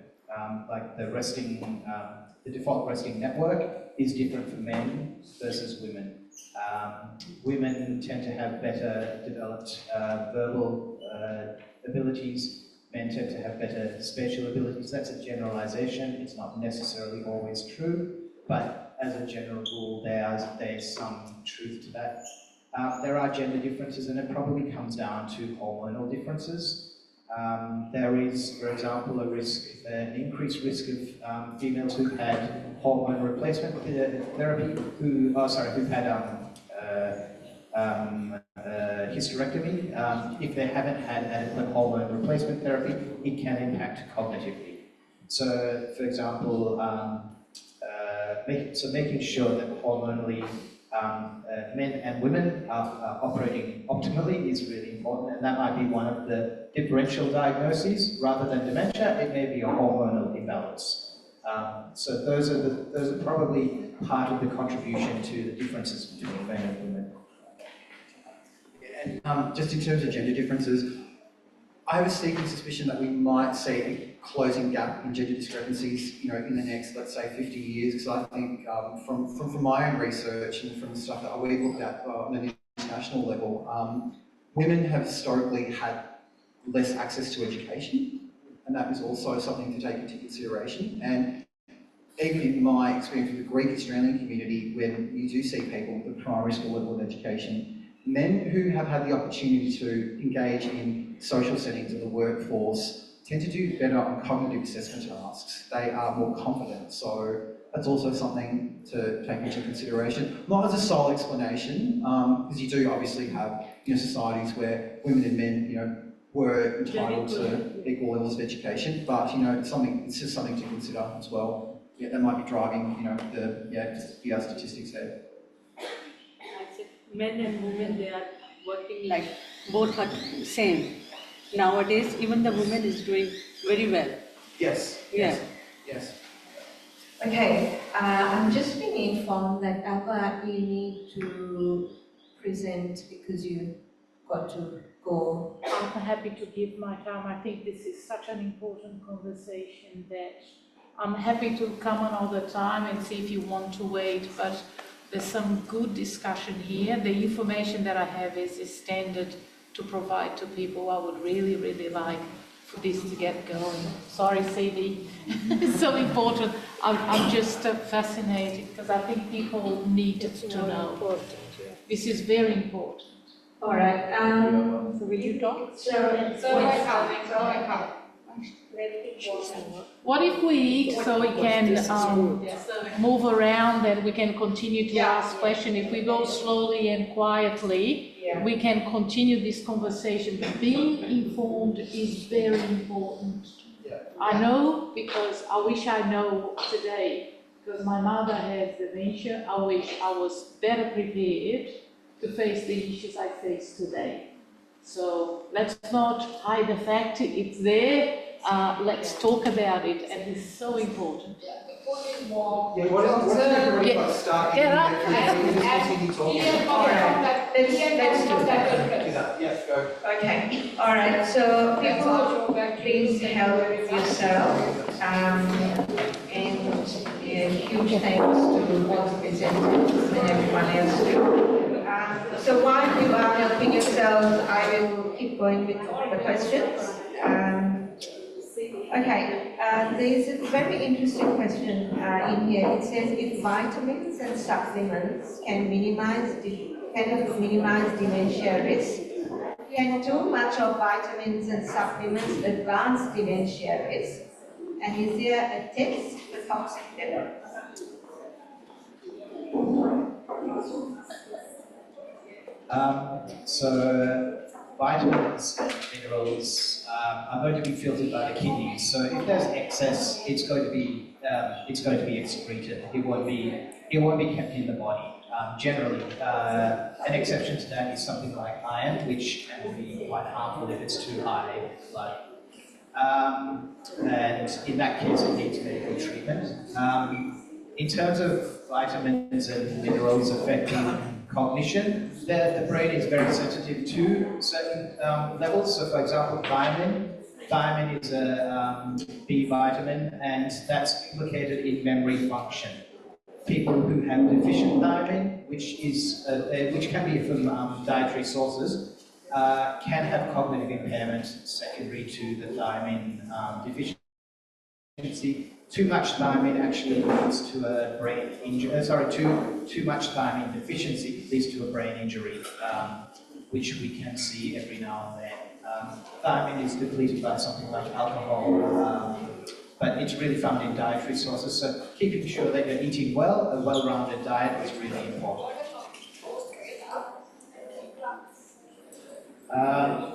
Like the default resting network is different for men versus women. Women tend to have better developed verbal abilities. Men tend to have better spatial abilities. That's a generalization. It's not necessarily always true, but as a general rule, there's some truth to that. There are gender differences, and it probably comes down to hormonal differences. There is, for example, an increased risk of females who've had hormone replacement therapy, who've had hysterectomy. If they haven't had adequate hormone replacement therapy, it can impact cognitively. So, for example, making sure that hormonally men and women are operating optimally is really important, and that might be one of the differential diagnoses. Rather than dementia, it may be a hormonal imbalance. So those are probably part of the contribution to the differences between men and women. And just in terms of gender differences, I have a sneaking suspicion that we might see a closing gap in gender discrepancies, in the next, let's say, 50 years, because I think from my own research and from the stuff that we've looked at on an international level, women have historically had less access to education, and that is also something to take into consideration. And even in my experience with the Greek Australian community, when you do see people with a primary school level of education, men who have had the opportunity to engage in social settings of the workforce tend to do better on cognitive assessment tasks. They are more confident, so that's also something to take into consideration. Not as a sole explanation, because you do obviously have societies where women and men, were entitled to equal levels of education, but it's just something to consider as well. Yeah, that might be driving the statistics there. I said men and women, they are working like both are same. Nowadays, even the woman is doing very well. Yes. Yeah. Yes. Okay, I'm just being informed that Alba, you need to present because you've got to go. I'm happy to give my time. I think this is such an important conversation that I'm happy to come on all the time and see if you want to wait, but there's some good discussion here. The information that I have is standard to provide to people. I would really, really like for this to get going. Sorry, Sadie, it's so important. I'm just fascinated because I think people need to know. This is very important. All right. So will you talk? What if we eat so we can move around and we can continue to ask questions? If we go slowly and quietly, we can continue this conversation. But being informed is very important. I know because I wish I know today, because my mother has dementia. I wish I was better prepared to face the issues I face today. So let's not hide the fact it's there. Let's talk about it, and it's so important. Get up and Let's do that. Yes, go. Okay, all right, so people, please help yourself. And huge thanks to all the presenters and everyone else too. So while you are helping yourself, I will keep going with the questions. Okay, there's a very interesting question in here. It says if vitamins and supplements can minimize dementia risk, can too much of vitamins and supplements advance dementia risk? And is there a test for toxic level? So vitamins and minerals are going to be filtered by the kidneys. So if there's excess, it's going to be excreted. It won't be kept in the body. Generally, an exception to that is something like iron, which can be quite harmful if it's too high in blood. And in that case, it needs medical treatment. In terms of vitamins and minerals affecting cognition, the brain is very sensitive to certain levels. So, for example, thiamine is a B vitamin, and that's implicated in memory function. People who have deficient thiamine, which can be from dietary sources, can have cognitive impairment secondary to the thiamine deficiency. Too much thiamine actually leads to a brain injury. Too much thiamine deficiency leads to a brain injury, which we can see every now and then. Thiamine is depleted by something like alcohol, but it's really found in dietary sources. So keeping sure that you're eating well, a well-rounded diet is really important.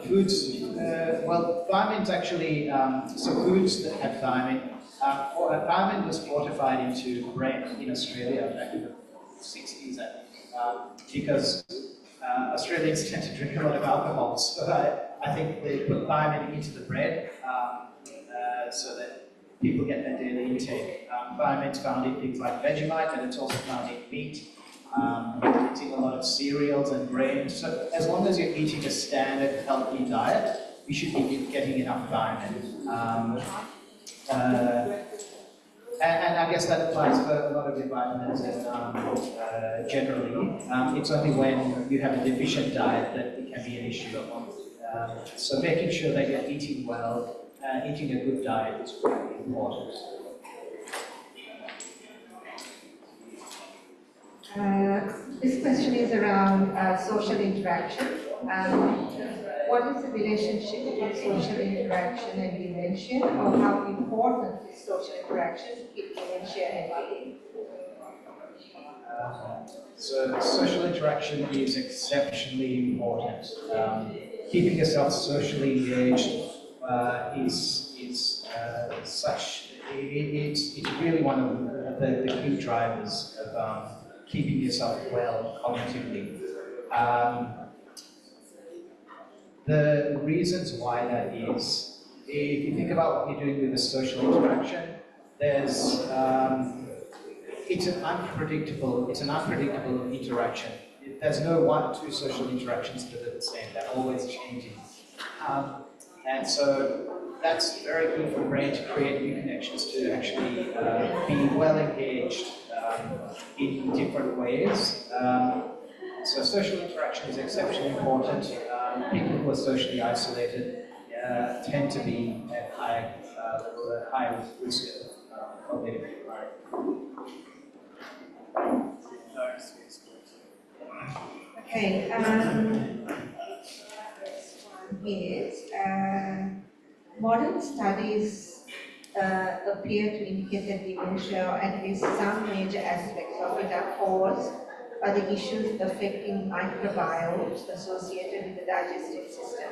Foods, well, thiamine's actually, so foods that have thiamine, thiamine was fortified into bread in Australia back in the 60s, I think, because Australians tend to drink a lot of alcohol, so I think they put thiamine into the bread so that people get their daily intake. Thiamine's found in things like Vegemite, and it's also found in meat. eating a lot of cereals and grains. So as long as you're eating a standard healthy diet, you should be getting enough vitamin. And I guess that applies for a lot of your vitamins and generally. It's only when you have a deficient diet that it can be an issue. So making sure that you're eating well, eating a good diet is really important. This question is around social interaction. What is the relationship between social interaction and dementia, or how important is social interaction in dementia and AD? So social interaction is exceptionally important. Keeping yourself socially engaged is such. It's really one of the key drivers of keeping yourself well cognitively. The reasons why that is, if you think about what you're doing with a social interaction, there's it's an unpredictable interaction. There's no one or two social interactions that are the same. They're always changing, and so that's very good for the brain to create new connections, to actually be well engaged in different ways. So social interaction is exceptionally important. People who are socially isolated tend to be at high risk of cognitive decline. Okay, is modern studies appear to indicate that dementia, or at least some major aspects of it, are caused by the issues affecting microbiomes associated with the digestive system.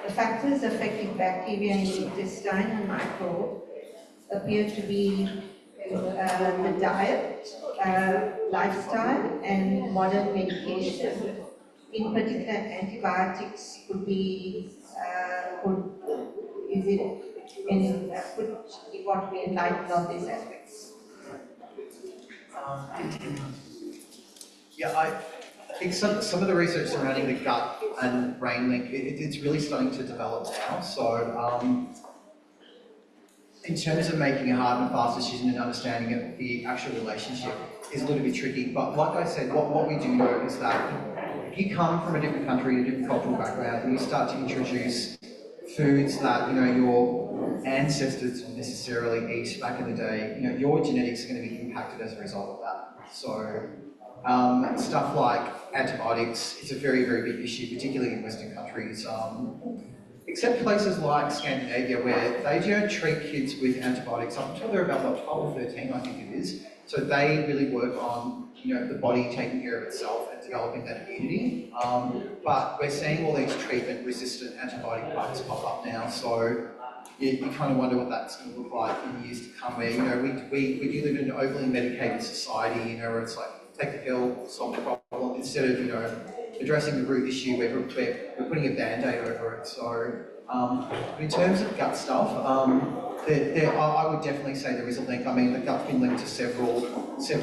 The factors affecting bacteria in the intestine and microbes appear to be the diet, lifestyle, and modern medication. In particular, antibiotics could be, could you want to be enlightened on these aspects? Yeah, I think some of the research surrounding the gut and brain link, it's really starting to develop now. So in terms of making a hard and fast decision and understanding of the actual relationship is a little bit tricky. But like I said, what we do know is that if you come from a different country, a different cultural background, and you start to introduce foods that your ancestors didn't necessarily eat back in the day, your genetics are going to be impacted as a result of that. So stuff like antibiotics is a very, very big issue, particularly in Western countries. Except places like Scandinavia, where they don't treat kids with antibiotics up until they're about 12 or 13, I think it is. So they really work on the body taking care of itself and developing that immunity. But we're seeing all these treatment-resistant antibiotic bugs pop up now. So you kind of wonder what that's going to look like in the years to come. Where we do live in an overly medicated society, where it's like take the pill, solve the problem, instead of addressing the root issue, we're putting a band-aid over it. So in terms of gut stuff, I would definitely say there is a link. I mean, the gut's been linked to several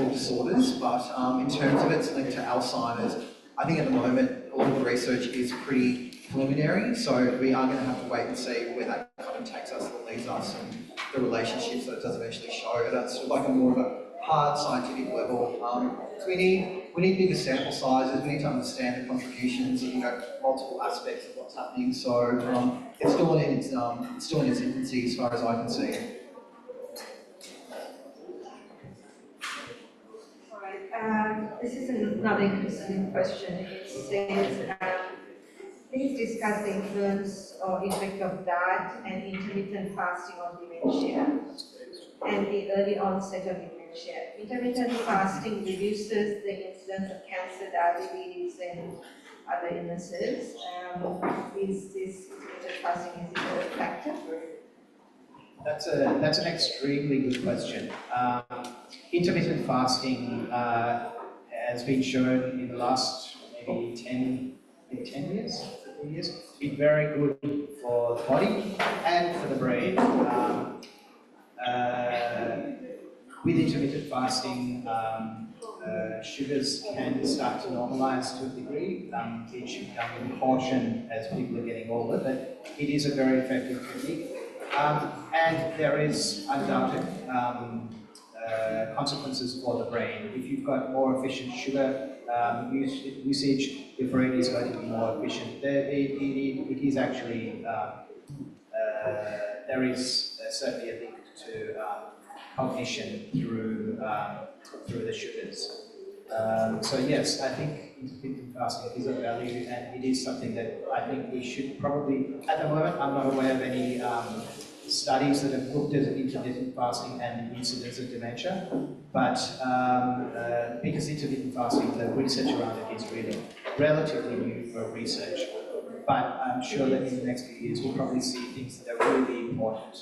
disorders, but in terms of its link to Alzheimer's, I think at the moment a lot of the research is pretty preliminary, so we are going to have to wait and see where that kind of takes us and leads us, and the relationships that it does eventually show. That's sort of like a more of a hard scientific level. So we need bigger sample sizes. We need to understand the contributions of multiple aspects of what's happening. So it's still in its infancy as far as I can see. All right. This is another interesting question. It says, please discuss the influence or effect of diet and intermittent fasting on dementia and the early onset of dementia. Intermittent fasting reduces the incidence of cancer, diabetes, and other illnesses. Is this intermittent fasting is it a factor? That's an extremely good question. Intermittent fasting has been shown in the last maybe 10 years, 15 years, to be very good for the body and for the brain. With intermittent fasting, sugars can start to normalize to a degree. It should come with caution as people are getting older, but it is a very effective technique. And there is undoubted consequences for the brain. If you've got more efficient sugar usage, your brain is going to be more efficient. It is actually, there is certainly a link to cognition through the sugars. So yes, I think intermittent fasting is of value, and it is something that I think we should probably, at the moment, I'm not aware of any studies that have looked at intermittent fasting and the incidence of dementia, but because intermittent fasting, the research around it is really relatively new for research. But I'm sure that in the next few years we'll probably see things that are really important,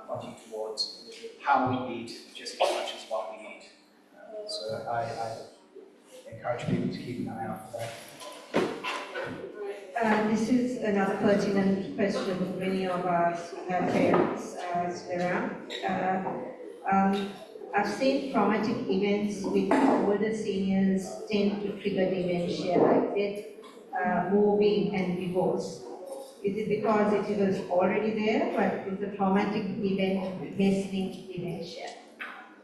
pointing towards how we eat just as much as what we eat. So I encourage people to keep an eye out for that. This is another pertinent question for many of our parents around. I've seen traumatic events with older seniors tend to trigger dementia, like death, moving, and divorce. Is it because it was already there, but is the traumatic event hastening dementia?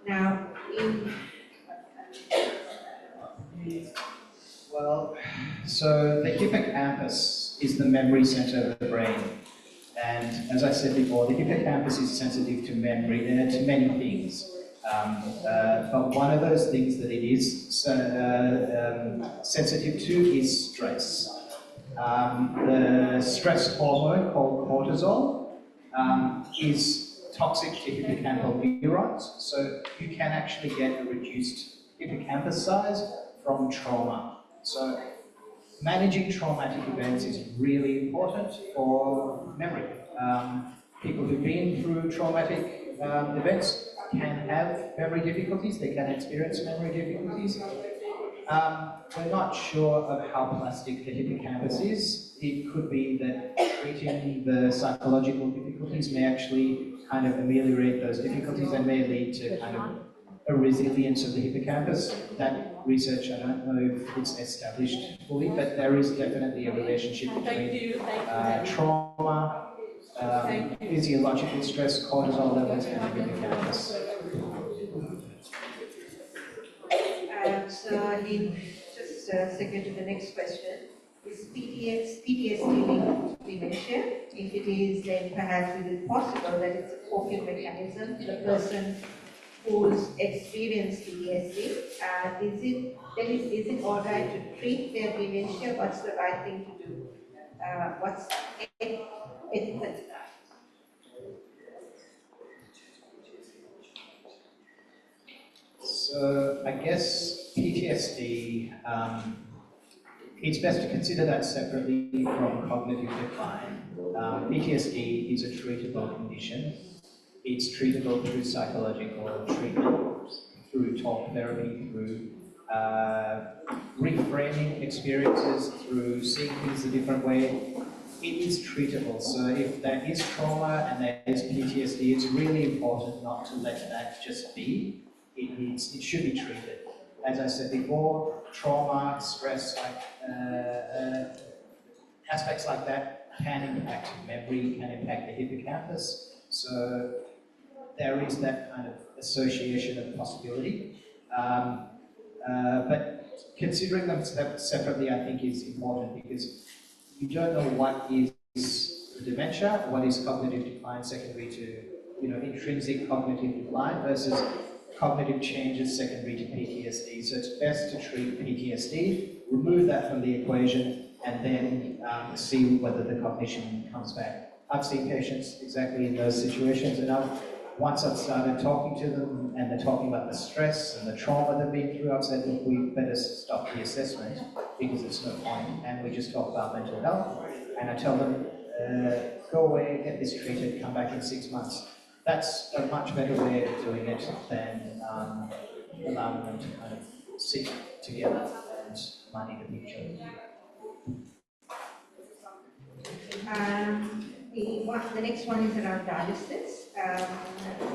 Now, Well, so the hippocampus is the memory center of the brain. And as I said before, the hippocampus is sensitive to memory, to many things. But one of those things that it is sensitive to is stress. The stress hormone called cortisol is toxic to hippocampal neurons, so you can actually get a reduced hippocampus size from trauma. So managing traumatic events is really important for memory. People who've been through traumatic events can have memory difficulties, they can experience memory difficulties. We're not sure of how plastic the hippocampus is. It could be that treating the psychological difficulties may actually kind of ameliorate those difficulties and may lead to kind of a resilience of the hippocampus. That research, I don't know if it's established fully, but there is definitely a relationship between trauma, physiological stress, cortisol levels, and the hippocampus. So just a second to the next question. Is PTSD linked to dementia? If it is, then perhaps it is possible that it's a coping mechanism. The person who's experienced PTSD, is it all right to treat their dementia? What's the right thing to do? What's ethical? So I guess PTSD, it's best to consider that separately from cognitive decline. PTSD is a treatable condition. It's treatable through psychological treatment, through talk therapy, through reframing experiences, through seeing things a different way. It is treatable. So if there is trauma and there is PTSD, it's really important not to let that just be. It should be treated. As I said before, trauma, stress, aspects like that can impact memory, can impact the hippocampus. So there is that kind of association of possibility. But considering them separately, I think, is important because you don't know what is dementia, what is cognitive decline secondary to intrinsic cognitive decline versus cognitive changes secondary to PTSD. So it's best to treat PTSD, remove that from the equation, and then see whether the cognition comes back. I've seen patients exactly in those situations, and once I've started talking to them and they're talking about the stress and the trauma they've been through, I've said, look, we better stop the assessment because it's no point, and we just talk about mental health. And I tell them, go away, get this treated, come back in 6 months. That's a much better way of doing it than allowing them to kind of sit together and muddy the picture. The next one is around dialysis.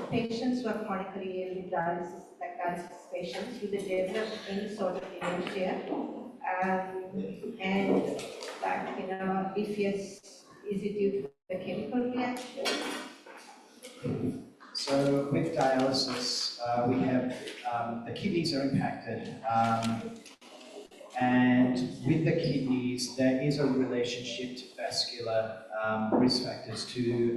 Patients who are chronically ill with dialysis, like dialysis patients, do they develop any sort of dementia? And if yes, is it due to the chemical reaction? So with dialysis, we have the kidneys are impacted. And with the kidneys, there is a relationship to vascular risk factors to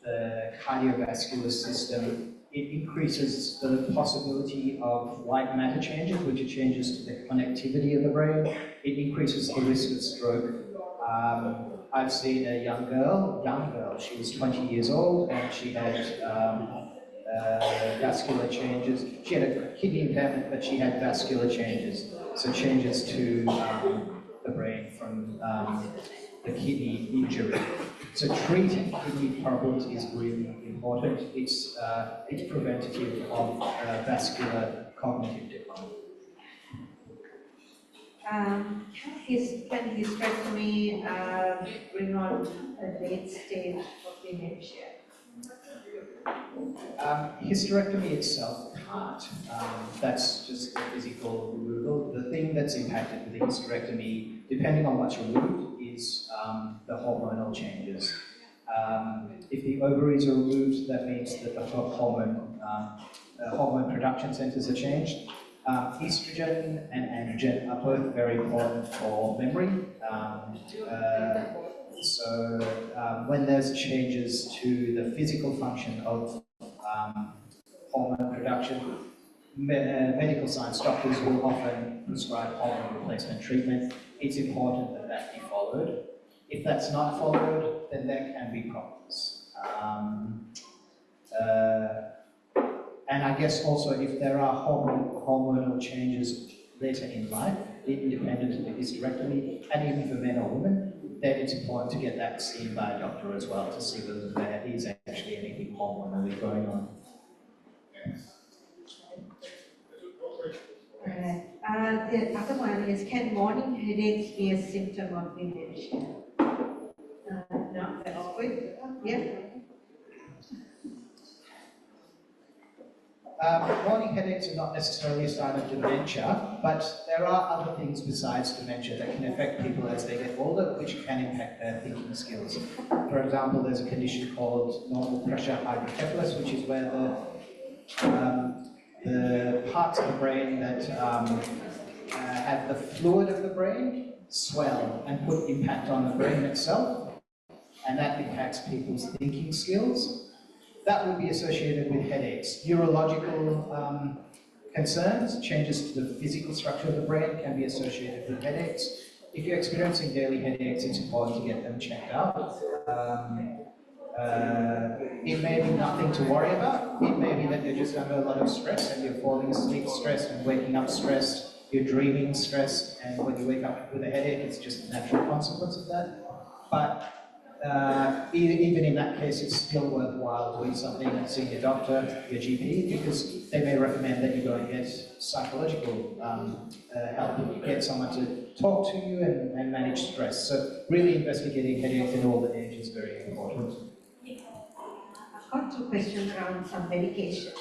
the cardiovascular system. It increases the possibility of white matter changes, which are changes to the connectivity of the brain. It increases the risk of stroke. I've seen a young girl, she was 20 years old, and she had vascular changes. She had a kidney impairment, but she had vascular changes. So changes to the brain from the kidney injury. So treating kidney problems is really important. It's preventative of vascular cognitive decline. Can hysterectomy bring on a late stage of dementia? Hysterectomy itself can't. That's just the physical removal. The thing that's impacted with the hysterectomy, depending on what's removed, is the hormonal changes. If the ovaries are removed, that means that the hormone production centers are changed. Estrogen and androgen are both very important for memory. When there's changes to the physical function of hormone production, medical science doctors will often prescribe hormone replacement treatment. It's important that that be followed. If that's not followed, then there can be problems. And I guess also if there are hormonal changes later in life, independent of the hysterectomy, and even for men or women, then it's important to get that seen by a doctor as well to see whether there is actually anything hormonally going on. The other one is, can morning headaches be a symptom of dementia? No, that's good. Yeah. Morning headaches are not necessarily a sign of dementia, but there are other things besides dementia that can affect people as they get older, which can impact their thinking skills. For example, there's a condition called normal pressure hydrocephalus, which is where the parts of the brain that have the fluid of the brain swell and put impact on the brain itself, and that impacts people's thinking skills. That would be associated with headaches. Neurological concerns, changes to the physical structure of the brain can be associated with headaches. If you're experiencing daily headaches, it's important to get them checked out. It may be nothing to worry about. It may be that you're just under a lot of stress and you're falling asleep stressed and waking up stressed, you're dreaming stressed, and when you wake up with a headache, it's just a natural consequence of that. But even in that case, it's still worthwhile doing something, seeing your doctor, your GP, because they may recommend that you go and get psychological help, get someone to talk to you and manage stress. So really investigating headaches in all the ages is very important. I've got two questions around some medications.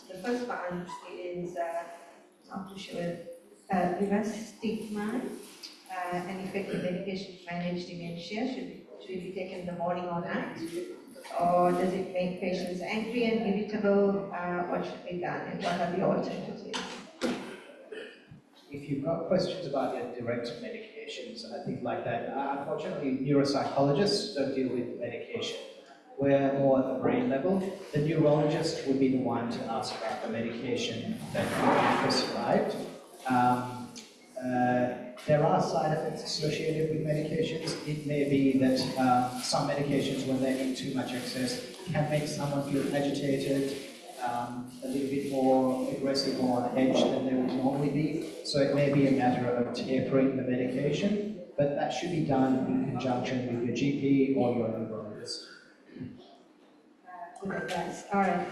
The first one is, not too sure, rivastigmine, an effective medication to manage dementia, should it be taken in the morning or night? Or does it make patients angry and irritable? What should be done, and what are the alternatives? If you've got questions about your direct medications, I think like that, unfortunately, neuropsychologists don't deal with medication. We're more at the brain level. The neurologist would be the one to ask about the medication that you prescribed. There are side effects associated with medications. It may be that some medications, when they're in too much excess, can make someone feel agitated, a little bit more aggressive or on edge than they would normally be. So it may be a matter of tapering the medication, but that should be done in conjunction with your GP or your neurologist. Good advice. All right.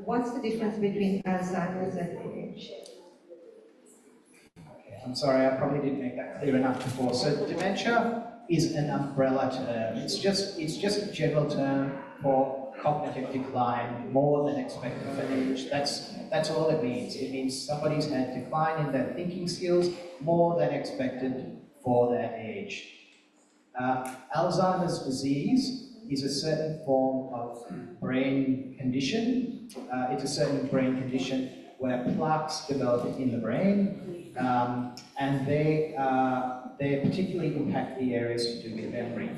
What's the difference between Alzheimer's and dementia? I'm sorry, I probably didn't make that clear enough before. So dementia is an umbrella term. It's just a general term for cognitive decline more than expected for age. That's all it means. It means somebody's had decline in their thinking skills more than expected for their age. Alzheimer's disease is a certain form of brain condition. It's a certain brain condition where plaques develop in the brain, and they particularly impact the areas to do with memory.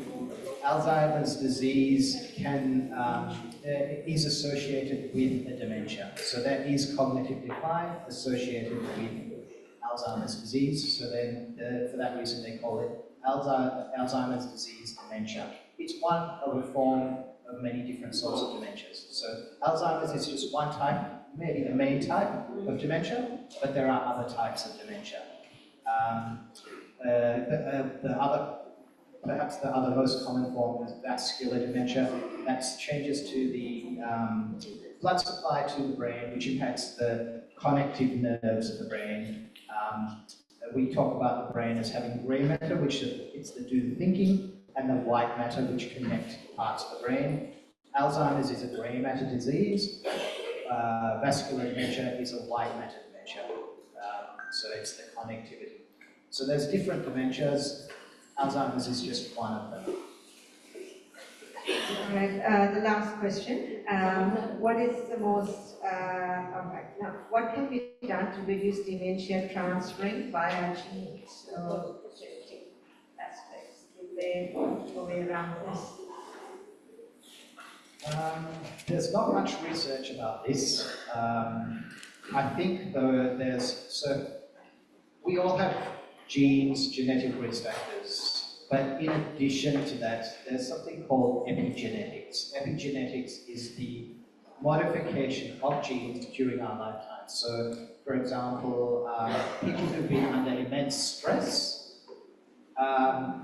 Alzheimer's disease is associated with a dementia. So there is cognitive decline associated with Alzheimer's disease. So then, for that reason, they call it Alzheimer's disease dementia. It's one of a form of many different sorts of dementias. So Alzheimer's is just one type, maybe the main type of dementia, but there are other types of dementia. Perhaps the other most common form is vascular dementia. That's changes to the blood supply to the brain, which impacts the connective nerves of the brain. We talk about the brain as having grey matter, which it's the do the thinking, and the white matter, which connect parts of the brain. Alzheimer's is a grey matter disease. Vascular dementia is a white matter dementia. So it's the connectivity. So there's different dementias. Alzheimer's is just one of them. All right, the last question. What is the most, now, what can be done to reduce dementia transferring via genes or genetic aspects? Is there a way around this? There's not much research about this. I think though we all have genes, genetic risk factors, but in addition to that, there's something called epigenetics. Epigenetics is the modification of genes during our lifetime. So, for example, people who've been under immense stress,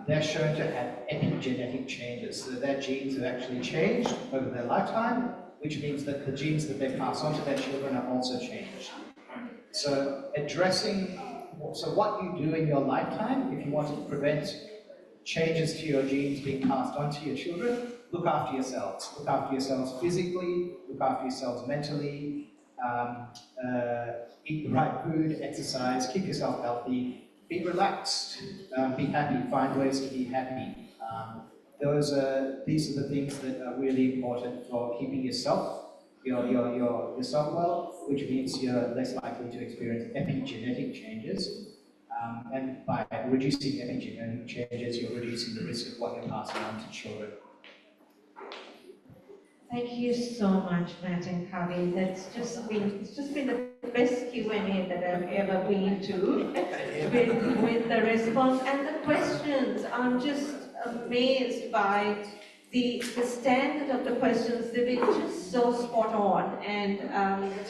they're shown to have epigenetic changes. So their genes have actually changed over their lifetime, which means that the genes that they pass on to their children are also changed. So so what you do in your lifetime, if you want to prevent changes to your genes being passed on to your children, look after yourselves. Look after yourselves physically, look after yourselves mentally, eat the right food, exercise, keep yourself healthy, be relaxed, be happy, find ways to be happy. These are the things that are really important for keeping yourself well, which means you're less likely to experience epigenetic changes. And by reducing epigenetic changes, you're reducing the risk of what you're passing on to children. Thank you so much, Matt and Kavi. It's just been the best Q&A that I've ever been to with the response and the questions. I'm just amazed by the standard of the questions. They've been just so spot on, and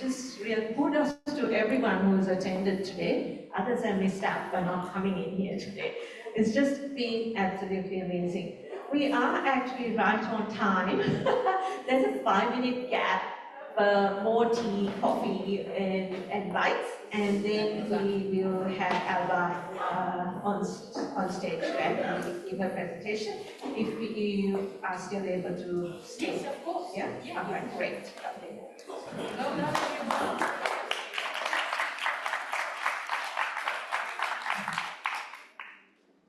just real kudos to everyone who's attended today. Others have missed out by not coming in here today. It's just been absolutely amazing. We are actually right on time. There's a 5-minute gap for more tea, coffee, and bites, and then we will have Alba on stage and give her presentation. If you are still able to stay. Yes, of course. Yeah? Okay, great. Okay.